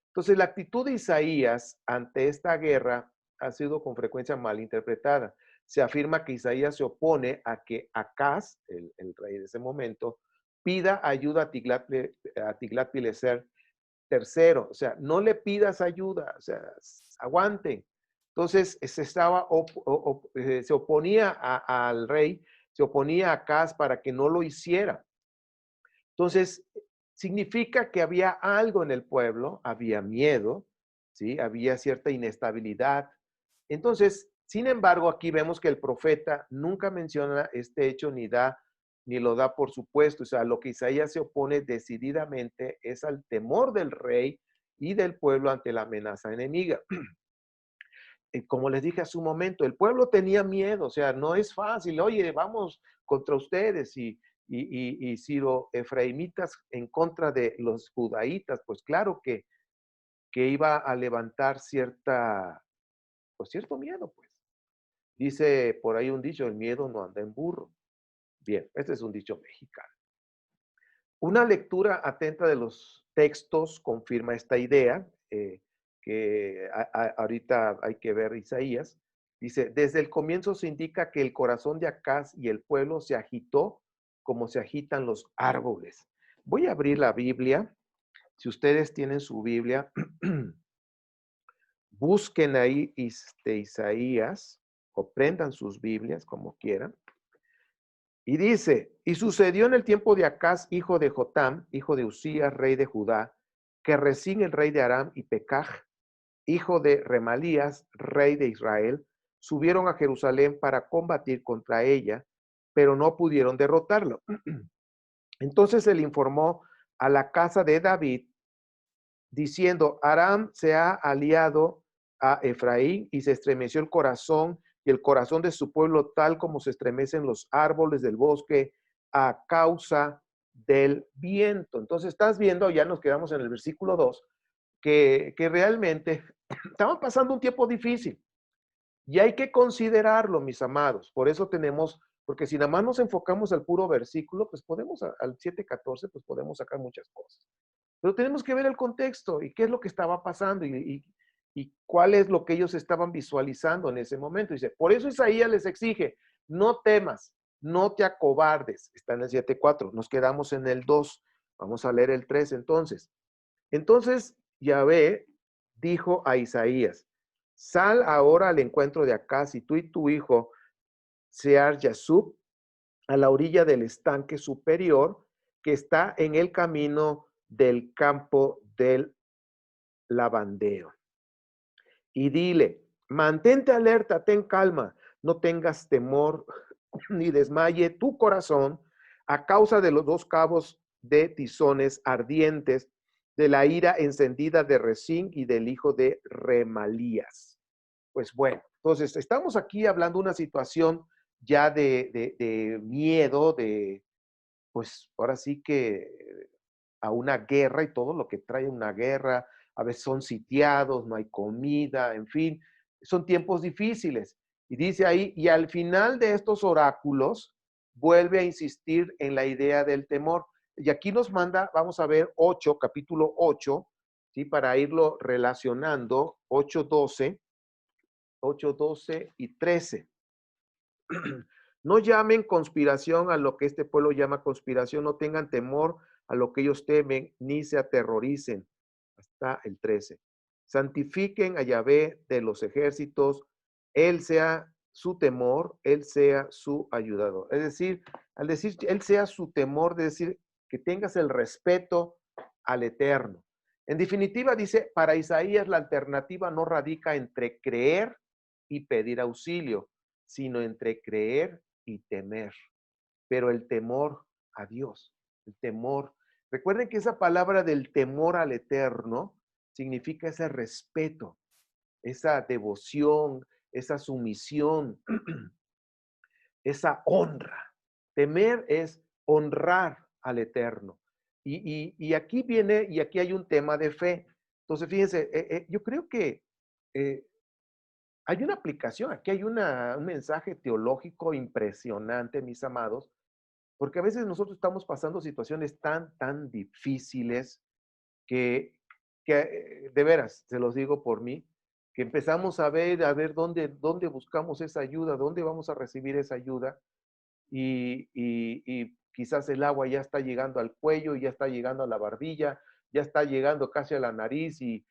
Speaker 1: Entonces, la actitud de Isaías ante esta guerra ha sido con frecuencia mal interpretada. Se afirma que Isaías se opone a que Acaz, el rey de ese momento, pida ayuda a Tiglat-Pileser III. O sea, no le pidas ayuda, o sea, aguanten. Entonces, se oponía al rey, se oponía a Acaz para que no lo hiciera. Entonces, significa que había algo en el pueblo, había miedo, ¿sí? Había cierta inestabilidad. Entonces, sin embargo, aquí vemos que el profeta nunca menciona este hecho ni lo da por supuesto. O sea, lo que Isaías se opone decididamente es al temor del rey y del pueblo ante la amenaza enemiga. Como les dije hace un momento, el pueblo tenía miedo, o sea, no es fácil, oye, vamos contra ustedes y Ciro Efraimitas en contra de los judaítas, pues claro que iba a levantar pues cierto miedo, pues. Dice por ahí un dicho, el miedo no anda en burro. Bien, este es un dicho mexicano. Una lectura atenta de los textos confirma esta idea, que ahorita hay que ver Isaías. Dice, desde el comienzo se indica que el corazón de Acaz y el pueblo se agitó como se agitan los árboles. Voy a abrir la Biblia. Si ustedes tienen su Biblia, busquen ahí Isaías o prendan sus Biblias como quieran. Y dice, y sucedió en el tiempo de Acaz, hijo de Jotam, hijo de Usías, rey de Judá, que Resín, el rey de Aram, y Pecaj, hijo de Remalías, rey de Israel, subieron a Jerusalén para combatir contra ella, pero no pudieron derrotarlo. Entonces se le informó a la casa de David, diciendo, Aram se ha aliado a Efraín y se estremeció el corazón y el corazón de su pueblo tal como se estremecen los árboles del bosque a causa del viento. Entonces estás viendo, ya nos quedamos en el versículo 2, que realmente estamos pasando un tiempo difícil y hay que considerarlo, mis amados. Por eso tenemos Porque si nada más nos enfocamos al puro versículo, pues podemos, al 7:14, pues podemos sacar muchas cosas. Pero tenemos que ver el contexto y qué es lo que estaba pasando y cuál es lo que ellos estaban visualizando en ese momento. Dice, por eso Isaías les exige, no temas, no te acobardes. Está en el 7:4. Nos quedamos en el 2. Vamos a leer el 3 entonces. Entonces Yahvé dijo a Isaías, sal ahora al encuentro de Acaz y tú y tu hijo Sear Yasub a la orilla del estanque superior que está en el camino del campo del lavandero. Y dile, mantente alerta, ten calma, no tengas temor ni desmaye tu corazón a causa de los dos cabos de tizones ardientes de la ira encendida de Resín y del hijo de Remalías. Pues bueno, entonces estamos aquí hablando de una situación ya de miedo, pues ahora sí que a una guerra y todo lo que trae una guerra, a veces son sitiados, no hay comida, en fin, son tiempos difíciles. Y dice ahí, y al final de estos oráculos, vuelve a insistir en la idea del temor. Y aquí nos manda, vamos a ver 8, capítulo 8, ¿sí? Para irlo relacionando, 8:12 y 13. No llamen conspiración a lo que este pueblo llama conspiración, no tengan temor a lo que ellos temen, ni se aterroricen. Hasta el 13. Santifiquen a Yahvé de los ejércitos, Él sea su temor, Él sea su ayudador. Es decir, al decir Él sea su temor, de decir que tengas el respeto al Eterno. En definitiva, dice, para Isaías la alternativa no radica entre creer y pedir auxilio, sino entre creer y temer. Pero el temor a Dios, el temor. Recuerden que esa palabra del temor al Eterno significa ese respeto, esa devoción, esa sumisión, esa honra. Temer es honrar al Eterno. Y aquí viene, y aquí hay un tema de fe. Entonces, fíjense, yo creo que eh, hay una aplicación, aquí hay un mensaje teológico impresionante, mis amados, porque a veces nosotros estamos pasando situaciones tan difíciles que de veras, se los digo por mí, que empezamos a ver dónde buscamos esa ayuda, dónde vamos a recibir esa ayuda, y quizás el agua ya está llegando al cuello, ya está llegando a la barbilla, ya está llegando casi a la nariz y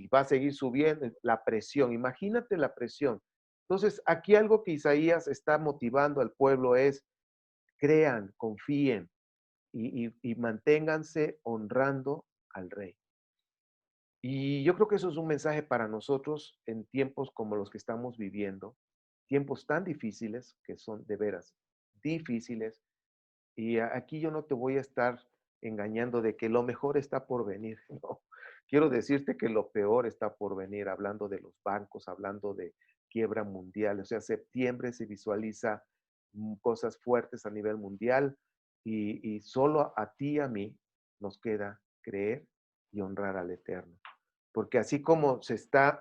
Speaker 1: va a seguir subiendo la presión. Imagínate la presión. Entonces, aquí algo que Isaías está motivando al pueblo es, crean, confíen y manténganse honrando al rey. Y yo creo que eso es un mensaje para nosotros en tiempos como los que estamos viviendo, tiempos tan difíciles que son de veras difíciles. Y aquí yo no te voy a estar engañando de que lo mejor está por venir. No, quiero decirte que lo peor está por venir, hablando de los bancos, hablando de quiebra mundial. O sea, septiembre se visualiza cosas fuertes a nivel mundial y solo a ti y a mí nos queda creer y honrar al Eterno. Porque así como se está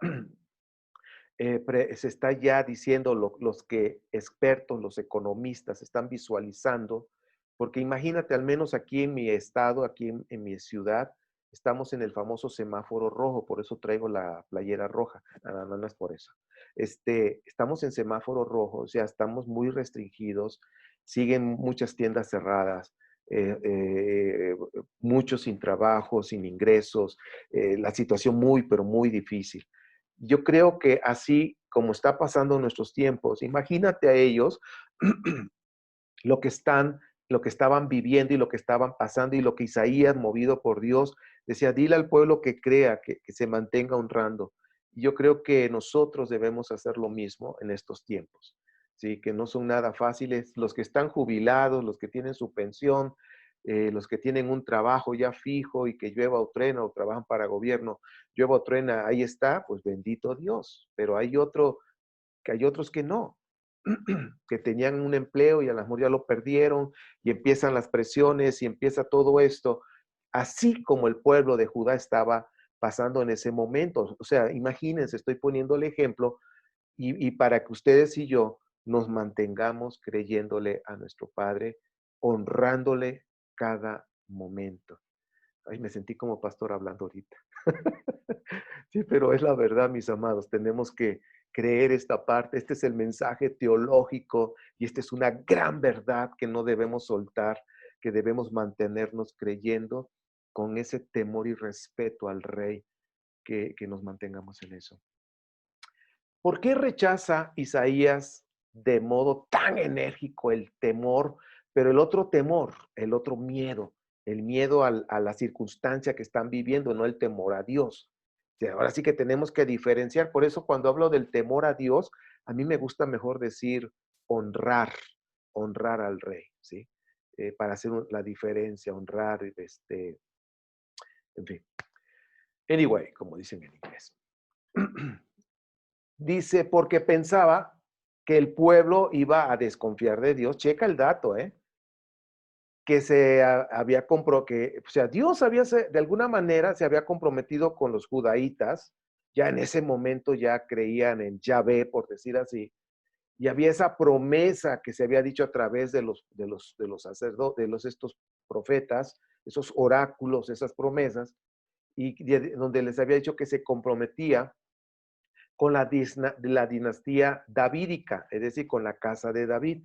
Speaker 1: ya diciendo los que expertos, los economistas están visualizando, porque imagínate, al menos aquí en mi estado, aquí en mi ciudad, estamos en el famoso semáforo rojo, por eso traigo la playera roja, nada más no es por eso. Estamos en semáforo rojo, o sea, estamos muy restringidos, siguen muchas tiendas cerradas, muchos sin trabajo, sin ingresos, la situación muy, pero muy difícil. Yo creo que así como está pasando en nuestros tiempos, imagínate a ellos lo que lo que estaban viviendo y lo que estaban pasando y lo que Isaías, movido por Dios, decía, dile al pueblo que crea, que se mantenga honrando. Y yo creo que nosotros debemos hacer lo mismo en estos tiempos, ¿sí? Que no son nada fáciles. Los que están jubilados, los que tienen su pensión, los que tienen un trabajo ya fijo y que llueva o truena o trabajan para gobierno, llueva o truena, ahí está, pues bendito Dios. Pero hay otros que no, que tenían un empleo y a lo mejor ya lo perdieron y empiezan las presiones y empieza todo esto, así como el pueblo de Judá estaba pasando en ese momento. O sea, imagínense, estoy poniendo el ejemplo y para que ustedes y yo nos mantengamos creyéndole a nuestro Padre, honrándole cada momento. Ay, me sentí como pastor hablando ahorita. Sí, pero es la verdad, mis amados. Tenemos que creer esta parte. Este es el mensaje teológico y esta es una gran verdad que no debemos soltar, que debemos mantenernos creyendo con ese temor y respeto al Rey, que nos mantengamos en eso. ¿Por qué rechaza Isaías de modo tan enérgico el temor, pero el otro temor, el otro miedo, el miedo a la circunstancia que están viviendo, no el temor a Dios? O sea, ahora sí que tenemos que diferenciar. Por eso cuando hablo del temor a Dios, a mí me gusta mejor decir honrar, honrar al Rey, ¿sí? Para hacer la diferencia, honrar, en fin. Anyway, como dicen en inglés. Dice, porque pensaba que el pueblo iba a desconfiar de Dios. Checa el dato, que había que, o sea, Dios había, de alguna manera, se había comprometido con los judaítas. Ya en ese momento ya creían en Yahvé, por decir así. Y había esa promesa que se había dicho a través de los sacerdotes, estos profetas, esos oráculos, esas promesas, y donde les había dicho que se comprometía con la dinastía davídica, es decir, con la casa de David.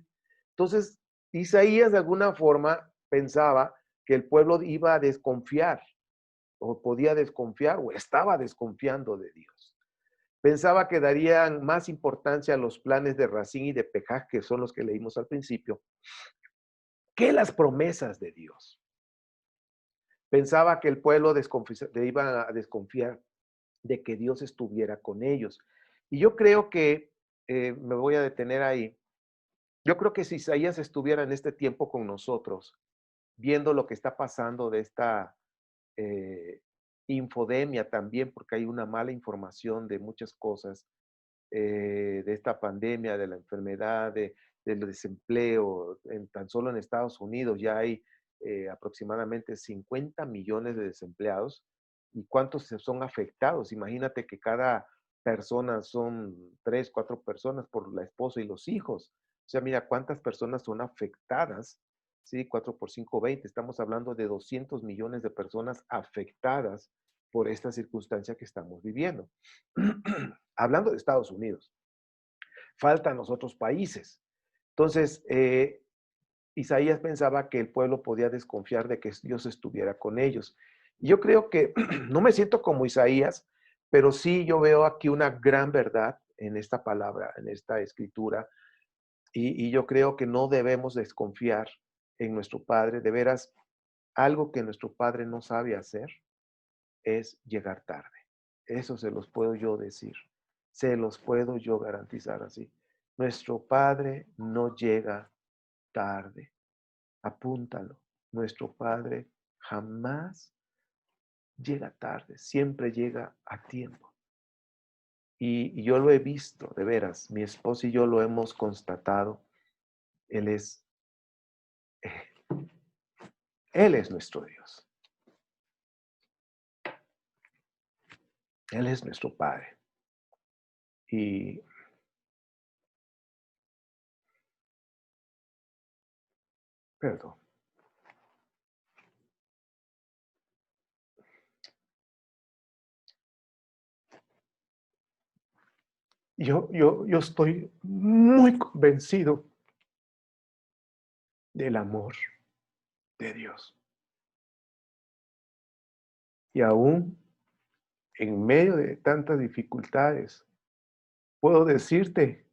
Speaker 1: Entonces, Isaías de alguna forma pensaba que el pueblo iba a desconfiar, o podía desconfiar, o estaba desconfiando de Dios. Pensaba que darían más importancia a los planes de Racín y de Pejaj, que son los que leímos al principio, que las promesas de Dios. Pensaba que el pueblo iba a desconfiar de que Dios estuviera con ellos. Y yo creo que, me voy a detener ahí, yo creo que si Isaías estuviera en este tiempo con nosotros, viendo lo que está pasando de esta infodemia también, porque hay una mala información de muchas cosas, de esta pandemia, de la enfermedad, del desempleo, tan solo en Estados Unidos ya hay aproximadamente 50 millones de desempleados. ¿Y cuántos son afectados? Imagínate que cada persona son 3, 4 personas por la esposa y los hijos. O sea, mira cuántas personas son afectadas. Sí, 4 por 5, 20. Estamos hablando de 200 millones de personas afectadas por esta circunstancia que estamos viviendo. Hablando de Estados Unidos, faltan los otros países. Entonces, Isaías pensaba que el pueblo podía desconfiar de que Dios estuviera con ellos. Y yo creo que no me siento como Isaías, pero sí yo veo aquí una gran verdad en esta palabra, en esta escritura, y yo creo que no debemos desconfiar en nuestro Padre. De veras, algo que nuestro Padre no sabe hacer es llegar tarde. Eso se los puedo yo decir. Se los puedo yo garantizar así. Nuestro Padre no llega tarde. Apúntalo. Nuestro Padre jamás llega tarde. Siempre llega a tiempo. Y yo lo he visto, de veras. Mi esposa y yo lo hemos constatado. Él es, Él es nuestro Dios. Él es nuestro Padre. Y perdón. Yo estoy muy convencido del amor de Dios. Y aún en medio de tantas dificultades, puedo decirte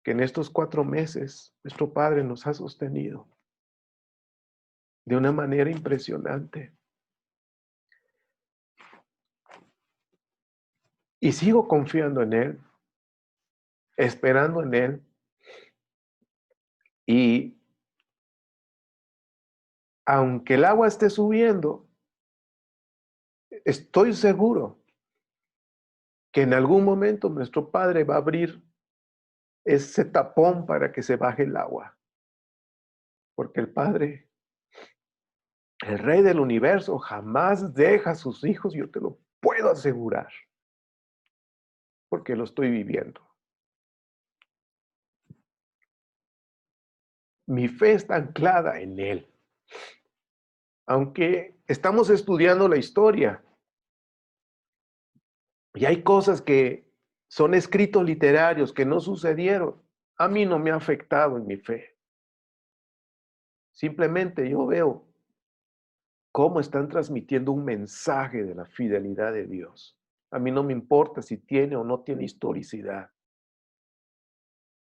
Speaker 1: que en estos 4 meses nuestro Padre nos ha sostenido de una manera impresionante. Y sigo confiando en Él, esperando en Él. Y aunque el agua esté subiendo, estoy seguro que en algún momento nuestro Padre va a abrir ese tapón para que se baje el agua. Porque el Padre, el Rey del universo, jamás deja a sus hijos, yo te lo puedo asegurar, porque lo estoy viviendo. Mi fe está anclada en Él. Aunque estamos estudiando la historia y hay cosas que son escritos literarios que no sucedieron, a mí no me ha afectado en mi fe. Simplemente yo veo cómo están transmitiendo un mensaje de la fidelidad de Dios. A mí no me importa si tiene o no tiene historicidad.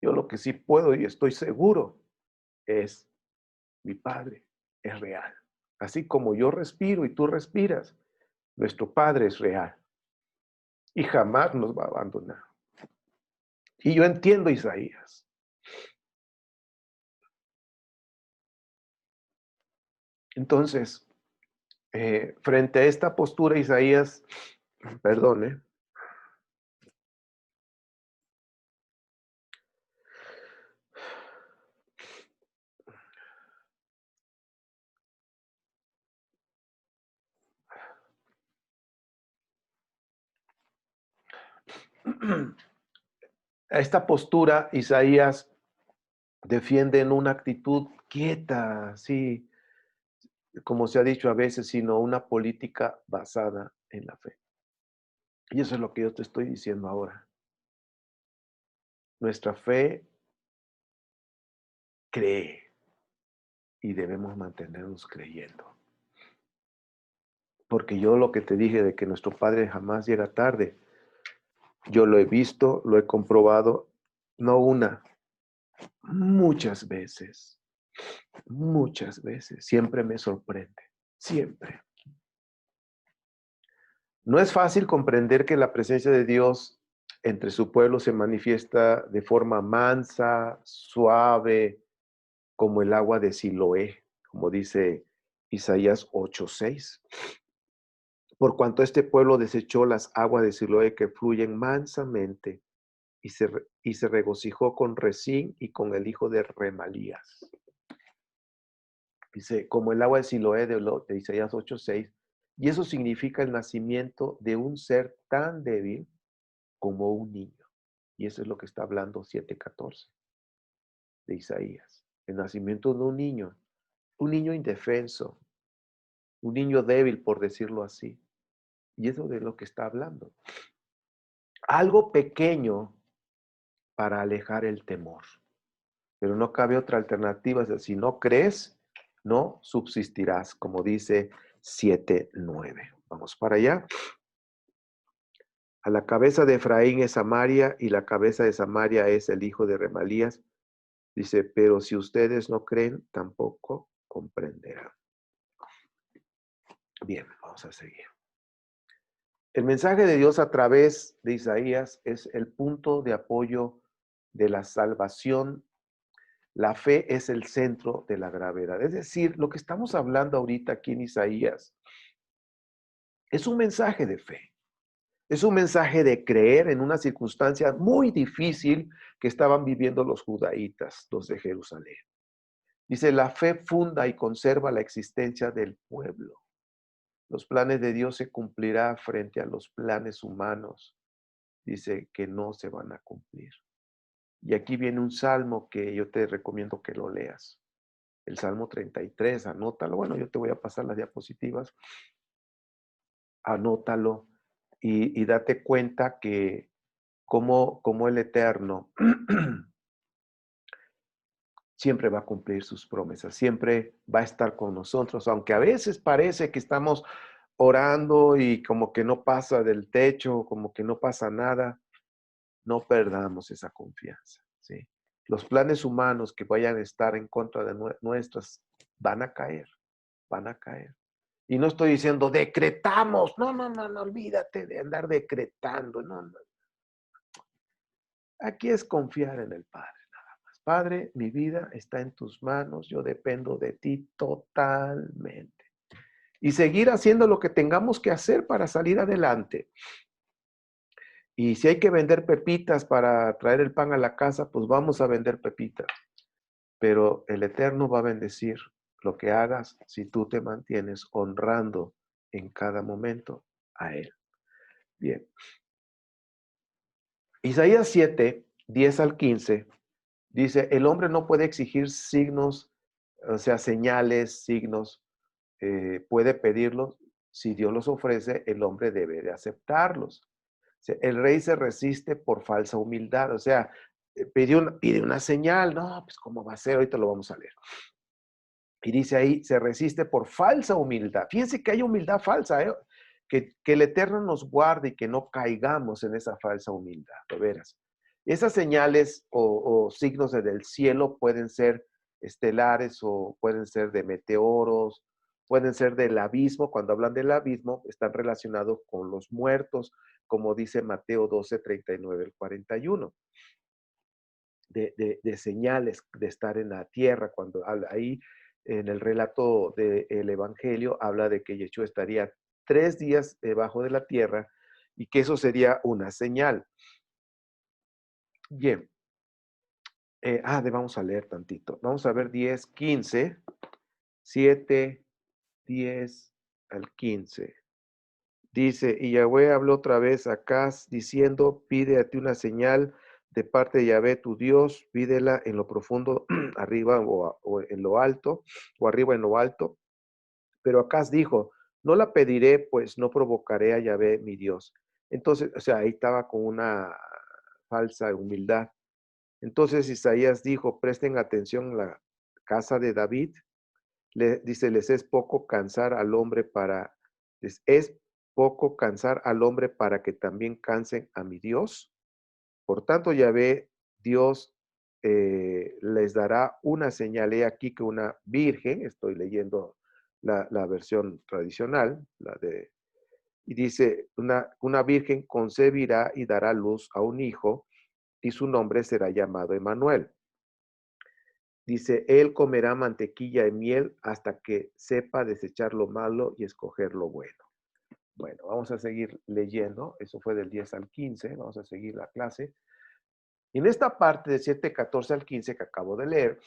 Speaker 1: Yo lo que sí puedo y estoy seguro es mi Padre es real. Así como yo respiro y tú respiras, nuestro Padre es real y jamás nos va a abandonar. Y yo entiendo Isaías. Entonces, frente a esta postura, Isaías, perdone, a esta postura, Isaías defiende en una actitud quieta, sí, como se ha dicho a veces, sino una política basada en la fe. Y eso es lo que yo te estoy diciendo ahora. Nuestra fe cree y debemos mantenernos creyendo. Porque yo lo que te dije de que nuestro Padre jamás llega tarde, yo lo he visto, lo he comprobado, no una, muchas veces, siempre me sorprende, siempre. No es fácil comprender que la presencia de Dios entre su pueblo se manifiesta de forma mansa, suave, como el agua de Siloé, como dice Isaías 8:6. Por cuanto este pueblo desechó las aguas de Siloé que fluyen mansamente y se regocijó con Resín y con el hijo de Remalías. Dice, como el agua de Siloé de Isaías 8:6, y eso significa el nacimiento de un ser tan débil como un niño. Y eso es lo que está hablando 7:14 de Isaías. El nacimiento de un niño indefenso, un niño débil, por decirlo así. Y eso de lo que está hablando. Algo pequeño para alejar el temor. Pero no cabe otra alternativa. Si no crees, no subsistirás, como dice 7:9. Vamos para allá. A la cabeza de Efraín es Samaria y la cabeza de Samaria es el hijo de Remalías. Dice, pero si ustedes no creen, tampoco comprenderán. Bien, vamos a seguir. El mensaje de Dios a través de Isaías es el punto de apoyo de la salvación. La fe es el centro de la gravedad. Es decir, lo que estamos hablando ahorita aquí en Isaías es un mensaje de fe. Es un mensaje de creer en una circunstancia muy difícil que estaban viviendo los judaítas, los de Jerusalén. Dice, la fe funda y conserva la existencia del pueblo. Los planes de Dios se cumplirán frente a los planes humanos. Dice que no se van a cumplir. Y aquí viene un salmo que yo te recomiendo que lo leas. El Salmo 33, anótalo. Bueno, yo te voy a pasar las diapositivas. Anótalo y date cuenta que como el Eterno siempre va a cumplir sus promesas, siempre va a estar con nosotros, aunque a veces parece que estamos orando y como que no pasa del techo, como que no pasa nada, no perdamos esa confianza, ¿sí? Los planes humanos que vayan a estar en contra de nuestras van a caer, van a caer. Y no estoy diciendo decretamos, no, olvídate de andar decretando, no. Aquí es confiar en el Padre. Padre, mi vida está en tus manos, yo dependo de ti totalmente. Y seguir haciendo lo que tengamos que hacer para salir adelante. Y si hay que vender pepitas para traer el pan a la casa, pues vamos a vender pepitas. Pero el Eterno va a bendecir lo que hagas si tú te mantienes honrando en cada momento a Él. Bien. Isaías 7, 10 al 15 Dice, el hombre no puede exigir signos, o sea, señales, signos, puede pedirlos. Si Dios los ofrece, el hombre debe de aceptarlos. O sea, el rey se resiste por falsa humildad, o sea, pide una señal, no, pues ¿cómo va a ser? Ahorita lo vamos a leer. Y dice ahí, se resiste por falsa humildad. Fíjense que hay humildad falsa, ¿eh? Que el Eterno nos guarde y que no caigamos en esa falsa humildad, de veras. Esas señales o signos del cielo pueden ser estelares o pueden ser de meteoros, pueden ser del abismo. Cuando hablan del abismo, están relacionados con los muertos, como dice Mateo 12, 39 al 41. De señales de estar en la tierra, cuando habla ahí en el relato del Evangelio, habla de que Yeshua estaría 3 días debajo de la tierra y que eso sería una señal. Bien, vamos a leer tantito. Vamos a ver 10, 15, 7, 10 al 15. Dice, y Yahweh habló otra vez a Acaz diciendo, pide a ti una señal de parte de Yahvé tu Dios, pídela en lo profundo, arriba o en lo alto, o arriba en lo alto. Pero Acaz dijo, no la pediré, pues no provocaré a Yahvé mi Dios. Entonces, o sea, ahí estaba con una falsa humildad. Entonces Isaías dijo, presten atención a la casa de David. Dice, les es poco cansar al hombre les es poco cansar al hombre para que también cansen a mi Dios. Por tanto, Yahvé, Dios, les dará una señal. He aquí que una virgen, estoy leyendo la versión tradicional, y dice, una virgen concebirá y dará luz a un hijo, y su nombre será llamado Emmanuel. Dice, él comerá mantequilla y miel hasta que sepa desechar lo malo y escoger lo bueno. Bueno, vamos a seguir leyendo. Eso fue del 10 al 15. Vamos a seguir la clase. Y en esta parte de 7, 14 al 15 que acabo de leer,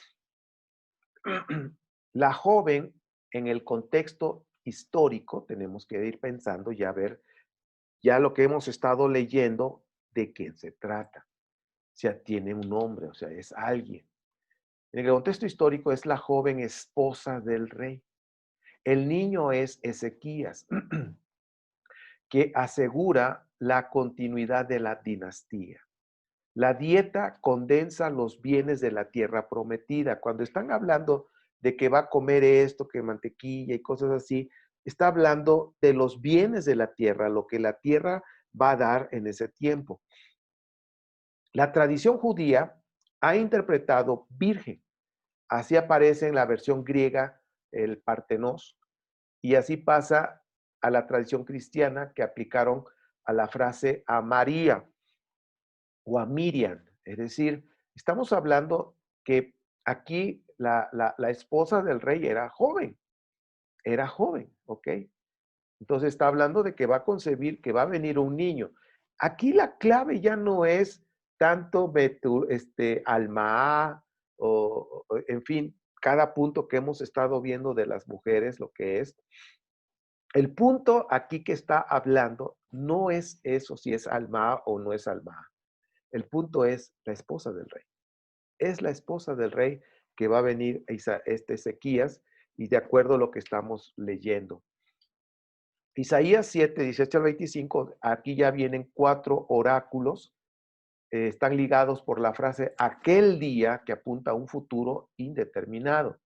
Speaker 1: la joven, en el contexto histórico, tenemos que ir pensando ya ver ya lo que hemos estado leyendo, de quién se trata. O sea, tiene un nombre, o sea, es alguien. En el contexto histórico es la joven esposa del rey. El niño es Ezequías, que asegura la continuidad de la dinastía. La dieta condensa los bienes de la tierra prometida. Cuando están hablando de que va a comer esto, que mantequilla y cosas así, está hablando de los bienes de la tierra, lo que la tierra va a dar en ese tiempo. La tradición judía ha interpretado virgen. Así aparece en la versión griega el Partenos, y así pasa a la tradición cristiana que aplicaron a la frase a María o a Miriam. Es decir, estamos hablando que aquí la esposa del rey era joven, ¿ok? Entonces está hablando de que va a concebir, que va a venir un niño. Aquí la clave ya no es tanto Alma en fin, cada punto que hemos estado viendo de las mujeres, lo que es. El punto aquí que está hablando no es eso, si es Alma o no es Alma. El punto es la esposa del rey. Es la esposa del rey que va a venir Ezequías, y de acuerdo a lo que estamos leyendo. Isaías 7, 18 al 25, aquí ya vienen 4 oráculos, están ligados por la frase aquel día, que apunta a un futuro indeterminado.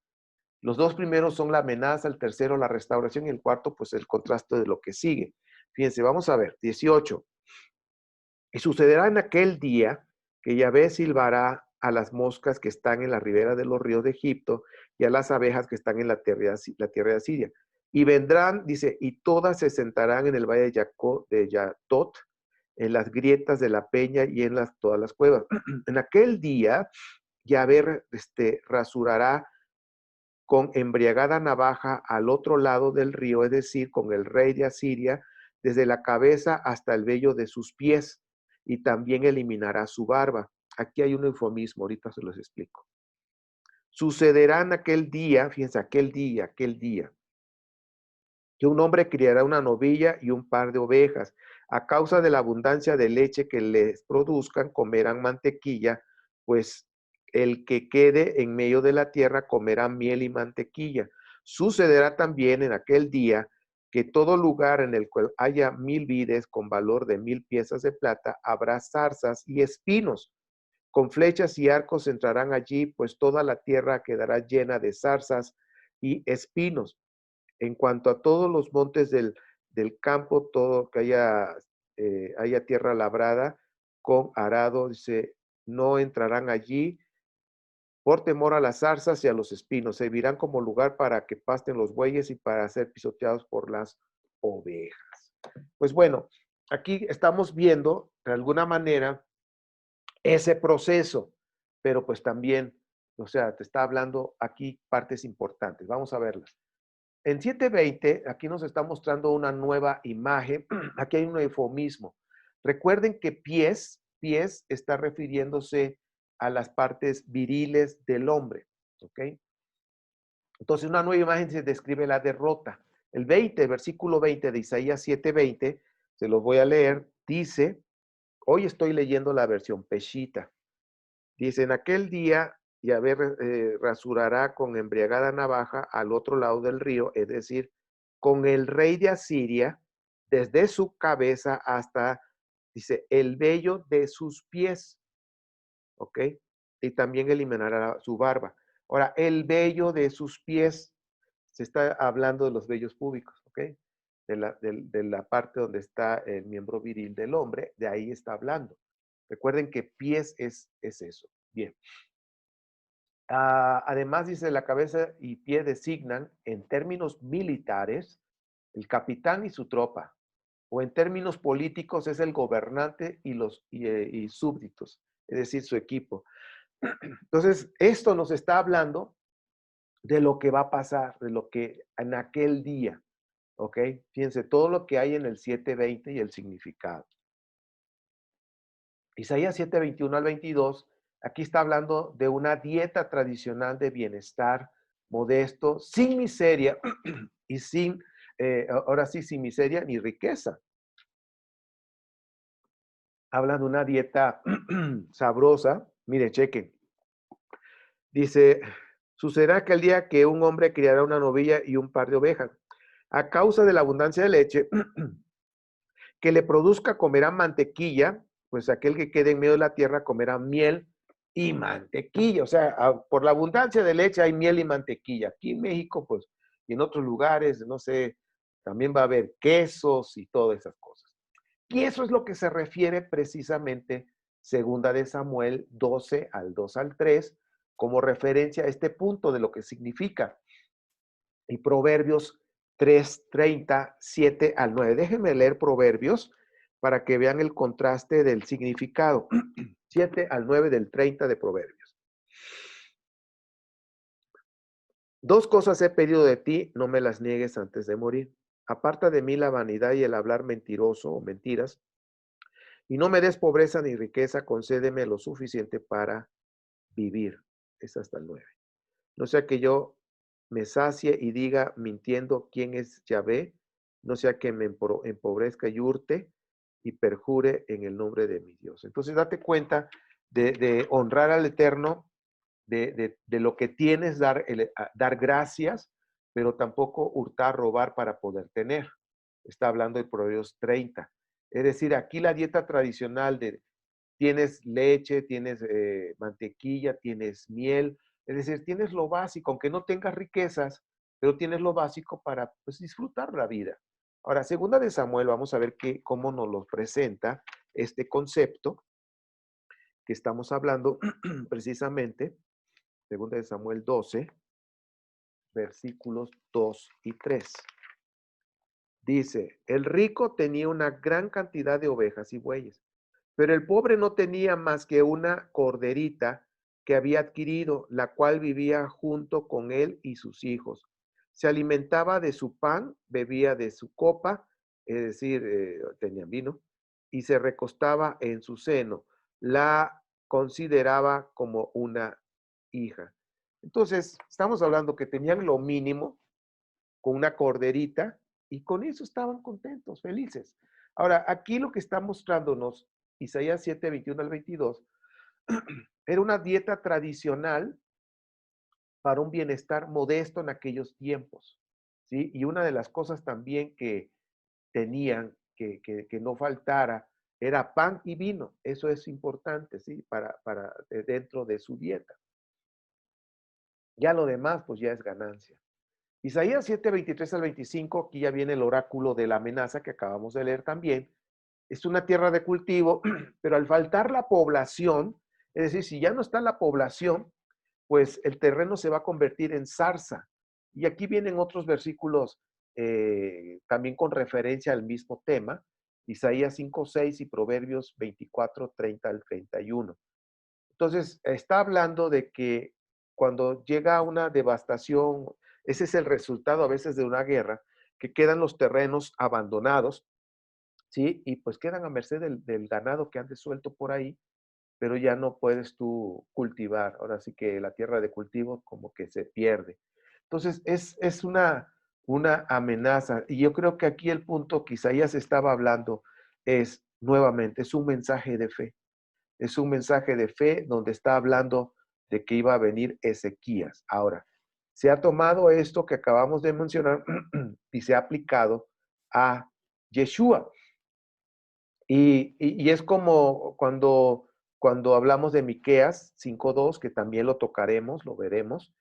Speaker 1: Los 2 primeros son la amenaza, el tercero la restauración y el cuarto pues el contraste de lo que sigue. Fíjense, vamos a ver, 18. Y sucederá en aquel día que Yahvé silbará a las moscas que están en la ribera de los ríos de Egipto y a las abejas que están en la tierra de Asiria. Y vendrán, dice, y todas se sentarán en el valle de Yatot, en las grietas de la peña y en todas las cuevas. En aquel día, Yahvé rasurará con embriagada navaja al otro lado del río, es decir, con el rey de Asiria, desde la cabeza hasta el vello de sus pies, y también eliminará su barba. Aquí hay un eufemismo, ahorita se los explico. Sucederá en aquel día, fíjense, aquel día, que un hombre criará una novilla y un par de ovejas. A causa de la abundancia de leche que les produzcan, comerán mantequilla, pues el que quede en medio de la tierra comerá miel y mantequilla. Sucederá también en aquel día que todo lugar en el cual haya 1000 vides con valor de 1000 piezas de plata, habrá zarzas y espinos. Con flechas y arcos entrarán allí, pues toda la tierra quedará llena de zarzas y espinos. En cuanto a todos los montes del campo, todo que haya tierra labrada con arado, dice, no entrarán allí por temor a las zarzas y a los espinos. Servirán como lugar para que pasten los bueyes y para ser pisoteados por las ovejas. Pues bueno, aquí estamos viendo de alguna manera ese proceso, pero pues también, o sea, te está hablando aquí partes importantes. Vamos a verlas. En 7:20, aquí nos está mostrando una nueva imagen. Aquí hay un eufemismo. Recuerden que pies está refiriéndose a las partes viriles del hombre. ¿Ok? Entonces, una nueva imagen se describe la derrota. El versículo 20 de Isaías 7:20, se los voy a leer, dice, hoy estoy leyendo la versión Peshita. Dice, en aquel día Yahvé rasurará con embriagada navaja al otro lado del río, es decir, con el rey de Asiria, desde su cabeza hasta, dice, el vello de sus pies, ¿ok? Y también eliminará su barba. Ahora, el vello de sus pies, se está hablando de los vellos púbicos, ¿ok? De la parte donde está el miembro viril del hombre, de ahí está hablando. Recuerden que pies es eso. Bien. Además, dice, la cabeza y pie designan, en términos militares, el capitán y su tropa, o en términos políticos es el gobernante y súbditos, es decir, su equipo. Entonces, esto nos está hablando de lo que va a pasar, de lo que en aquel día, ¿ok? Fíjense, todo lo que hay en el 7:20 y el significado. Isaías 7:21 al 22, aquí está hablando de una dieta tradicional de bienestar modesto, sin miseria y ahora sí, sin miseria ni riqueza. Habla de una dieta sabrosa. Mire, chequen. Dice, sucederá aquel día que un hombre criará una novilla y un par de ovejas. A causa de la abundancia de leche, que le produzca comerá mantequilla, pues aquel que quede en medio de la tierra comerá miel y mantequilla. O sea, por la abundancia de leche hay miel y mantequilla. Aquí en México, pues, y en otros lugares, no sé, también va a haber quesos y todas esas cosas. Y eso es lo que se refiere precisamente, segunda de Samuel 12 al 2 al 3, como referencia a este punto de lo que significa. Y Proverbios 3:30, 7 al 9. Déjenme leer Proverbios para que vean el contraste del significado. 7 al 9 del 30 de Proverbios. Dos cosas he pedido de ti, no me las niegues antes de morir. Aparta de mí la vanidad y el hablar mentiroso o mentiras, y no me des pobreza ni riqueza, concédeme lo suficiente para vivir. Es hasta el 9. No sea que yo me sacie y diga mintiendo quién es Yahvé, no sea que me empobrezca y hurte y perjure en el nombre de mi Dios. Entonces date cuenta de honrar al Eterno, de lo que tienes, dar gracias, pero tampoco hurtar, robar para poder tener. Está hablando de Proverbios 30. Es decir, aquí la dieta tradicional de tienes leche, tienes mantequilla, tienes miel, es decir, tienes lo básico, aunque no tengas riquezas, pero tienes lo básico para pues, disfrutar la vida. Ahora, segunda de Samuel, vamos a ver cómo nos lo presenta este concepto que estamos hablando precisamente, segunda de Samuel 12, versículos 2 y 3. Dice, el rico tenía una gran cantidad de ovejas y bueyes, pero el pobre no tenía más que una corderita que había adquirido, la cual vivía junto con él y sus hijos. Se alimentaba de su pan, bebía de su copa, es decir, tenía vino, y se recostaba en su seno. La consideraba como una hija. Entonces, estamos hablando que tenían lo mínimo con una corderita y con eso estaban contentos, felices. Ahora, aquí lo que está mostrándonos Isaías 7:21 al 22 Era una dieta tradicional para un bienestar modesto en aquellos tiempos, ¿sí? Y una de las cosas también que tenían que no faltara era pan y vino. Eso es importante, ¿sí? Para dentro de su dieta. Ya lo demás, pues ya es ganancia. Isaías 7, 23 al 25, aquí ya viene el oráculo de la amenaza que acabamos de leer también. Es una tierra de cultivo, pero al faltar la población, es decir, si ya no está la población, pues el terreno se va a convertir en zarza. Y aquí vienen otros versículos también con referencia al mismo tema, Isaías 5, 6 y Proverbios 24, 30 al 31. Entonces, está hablando de que cuando llega una devastación, ese es el resultado a veces de una guerra, que quedan los terrenos abandonados, ¿sí? Y pues quedan a merced del ganado que ande suelto por ahí, pero ya no puedes tú cultivar. Ahora sí que la tierra de cultivo como que se pierde. Entonces, es una amenaza. Y yo creo que aquí el punto que Isaías estaba hablando es, nuevamente, es un mensaje de fe. Es un mensaje de fe donde está hablando de que iba a venir Ezequías. Ahora, se ha tomado esto que acabamos de mencionar y se ha aplicado a Yeshua. Y es como cuando hablamos de Miqueas 5:2, que también lo tocaremos, lo veremos,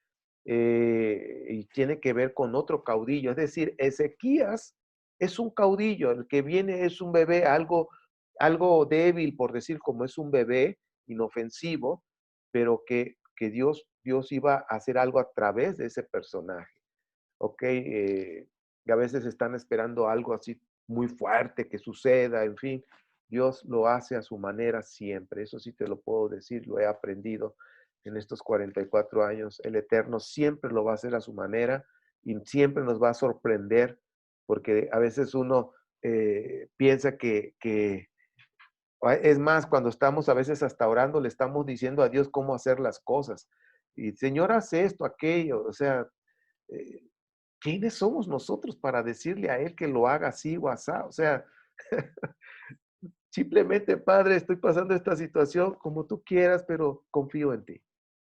Speaker 1: y tiene que ver con otro caudillo. Es decir, Ezequías es un caudillo, el que viene es un bebé, algo débil, por decir, como es un bebé, inofensivo, pero que Dios iba a hacer algo a través de ese personaje. ¿Ok? Y a veces están esperando algo así muy fuerte que suceda, en fin, Dios lo hace a su manera siempre, eso sí te lo puedo decir, lo he aprendido en estos 44 años, el Eterno siempre lo va a hacer a su manera y siempre nos va a sorprender, porque a veces uno piensa es más, cuando estamos a veces hasta orando, le estamos diciendo a Dios cómo hacer las cosas. Y Señor, hace esto, aquello, o sea, eh, ¿quiénes somos nosotros para decirle a Él que lo haga así o asá? O sea, simplemente, Padre, estoy pasando esta situación como tú quieras, pero confío en ti.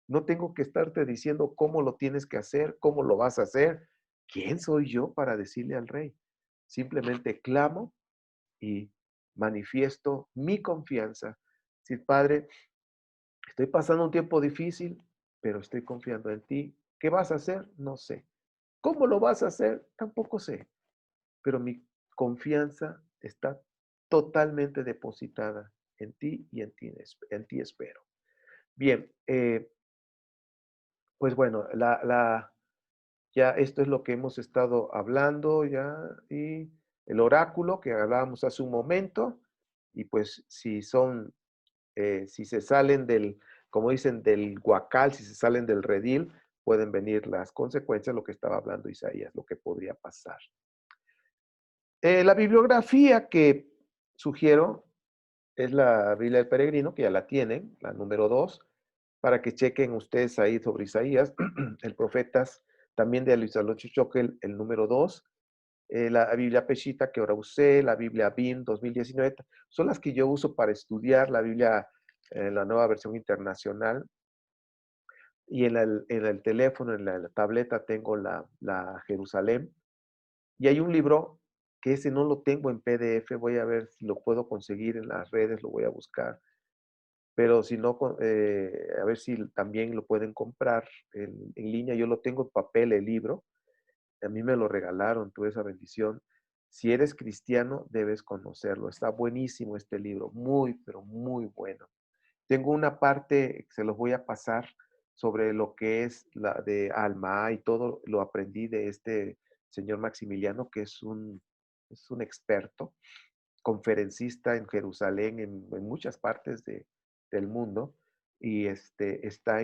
Speaker 1: No tengo que estarte diciendo cómo lo tienes que hacer, cómo lo vas a hacer. ¿Quién soy yo para decirle al Rey? Simplemente clamo y manifiesto mi confianza. Sí, Padre, estoy pasando un tiempo difícil, pero estoy confiando en ti. ¿Qué vas a hacer? No sé. ¿Cómo lo vas a hacer? Tampoco sé. Pero mi confianza está totalmente depositada en ti y en ti espero. Bien, pues bueno, ya esto es lo que hemos estado hablando ya y el oráculo que hablábamos hace un momento y pues si se salen como dicen, del guacal, si se salen del redil, pueden venir las consecuencias, lo que estaba hablando Isaías, lo que podría pasar. La bibliografía que sugiero es la Biblia del Peregrino, que ya la tienen, la número 2, para que chequen ustedes ahí sobre Isaías, el Profetas, también de Luis Alonso Choquel, el número 2, la Biblia Peshita que ahora usé, la Biblia BIM 2019, son las que yo uso para estudiar la Biblia, la nueva versión internacional, y en el teléfono, en la tableta tengo la Jerusalén, y hay un libro que ese no lo tengo en PDF, voy a ver si lo puedo conseguir en las redes, lo voy a buscar, pero si no, a ver si también lo pueden comprar en línea. Yo lo tengo en papel, el libro, a mí me lo regalaron, tuve esa bendición. Si eres cristiano, debes conocerlo. Está buenísimo este libro, muy, pero muy bueno. Tengo una parte, se los voy a pasar, sobre lo que es la de Alma y todo lo aprendí de este señor Maximiliano, que es un experto, conferencista en Jerusalén, en muchas partes del mundo, y está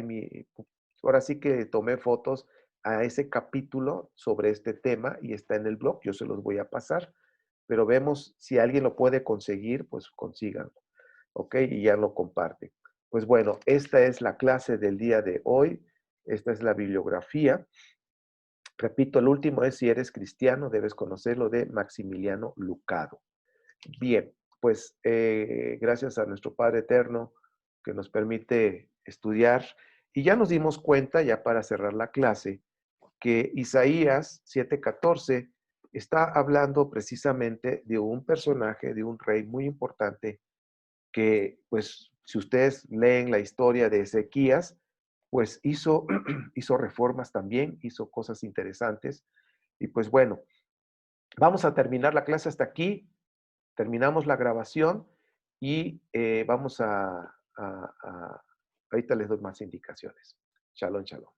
Speaker 1: ahora sí que tomé fotos a ese capítulo sobre este tema y está en el blog, yo se los voy a pasar, pero vemos si alguien lo puede conseguir, pues consíganlo. ¿Ok? Y ya lo comparte. Pues bueno, esta es la clase del día de hoy. Esta es la bibliografía. Repito, el último es si eres cristiano, debes conocerlo de Maximiliano Lucado. Bien, pues gracias a nuestro Padre Eterno que nos permite estudiar. Y ya nos dimos cuenta, ya para cerrar la clase, que Isaías 7:14 está hablando precisamente de un personaje, de un rey muy importante que, pues, si ustedes leen la historia de Ezequías, pues hizo reformas también, hizo cosas interesantes. Y pues bueno, vamos a terminar la clase hasta aquí, terminamos la grabación y vamos ahorita les doy más indicaciones. Shalom, shalom.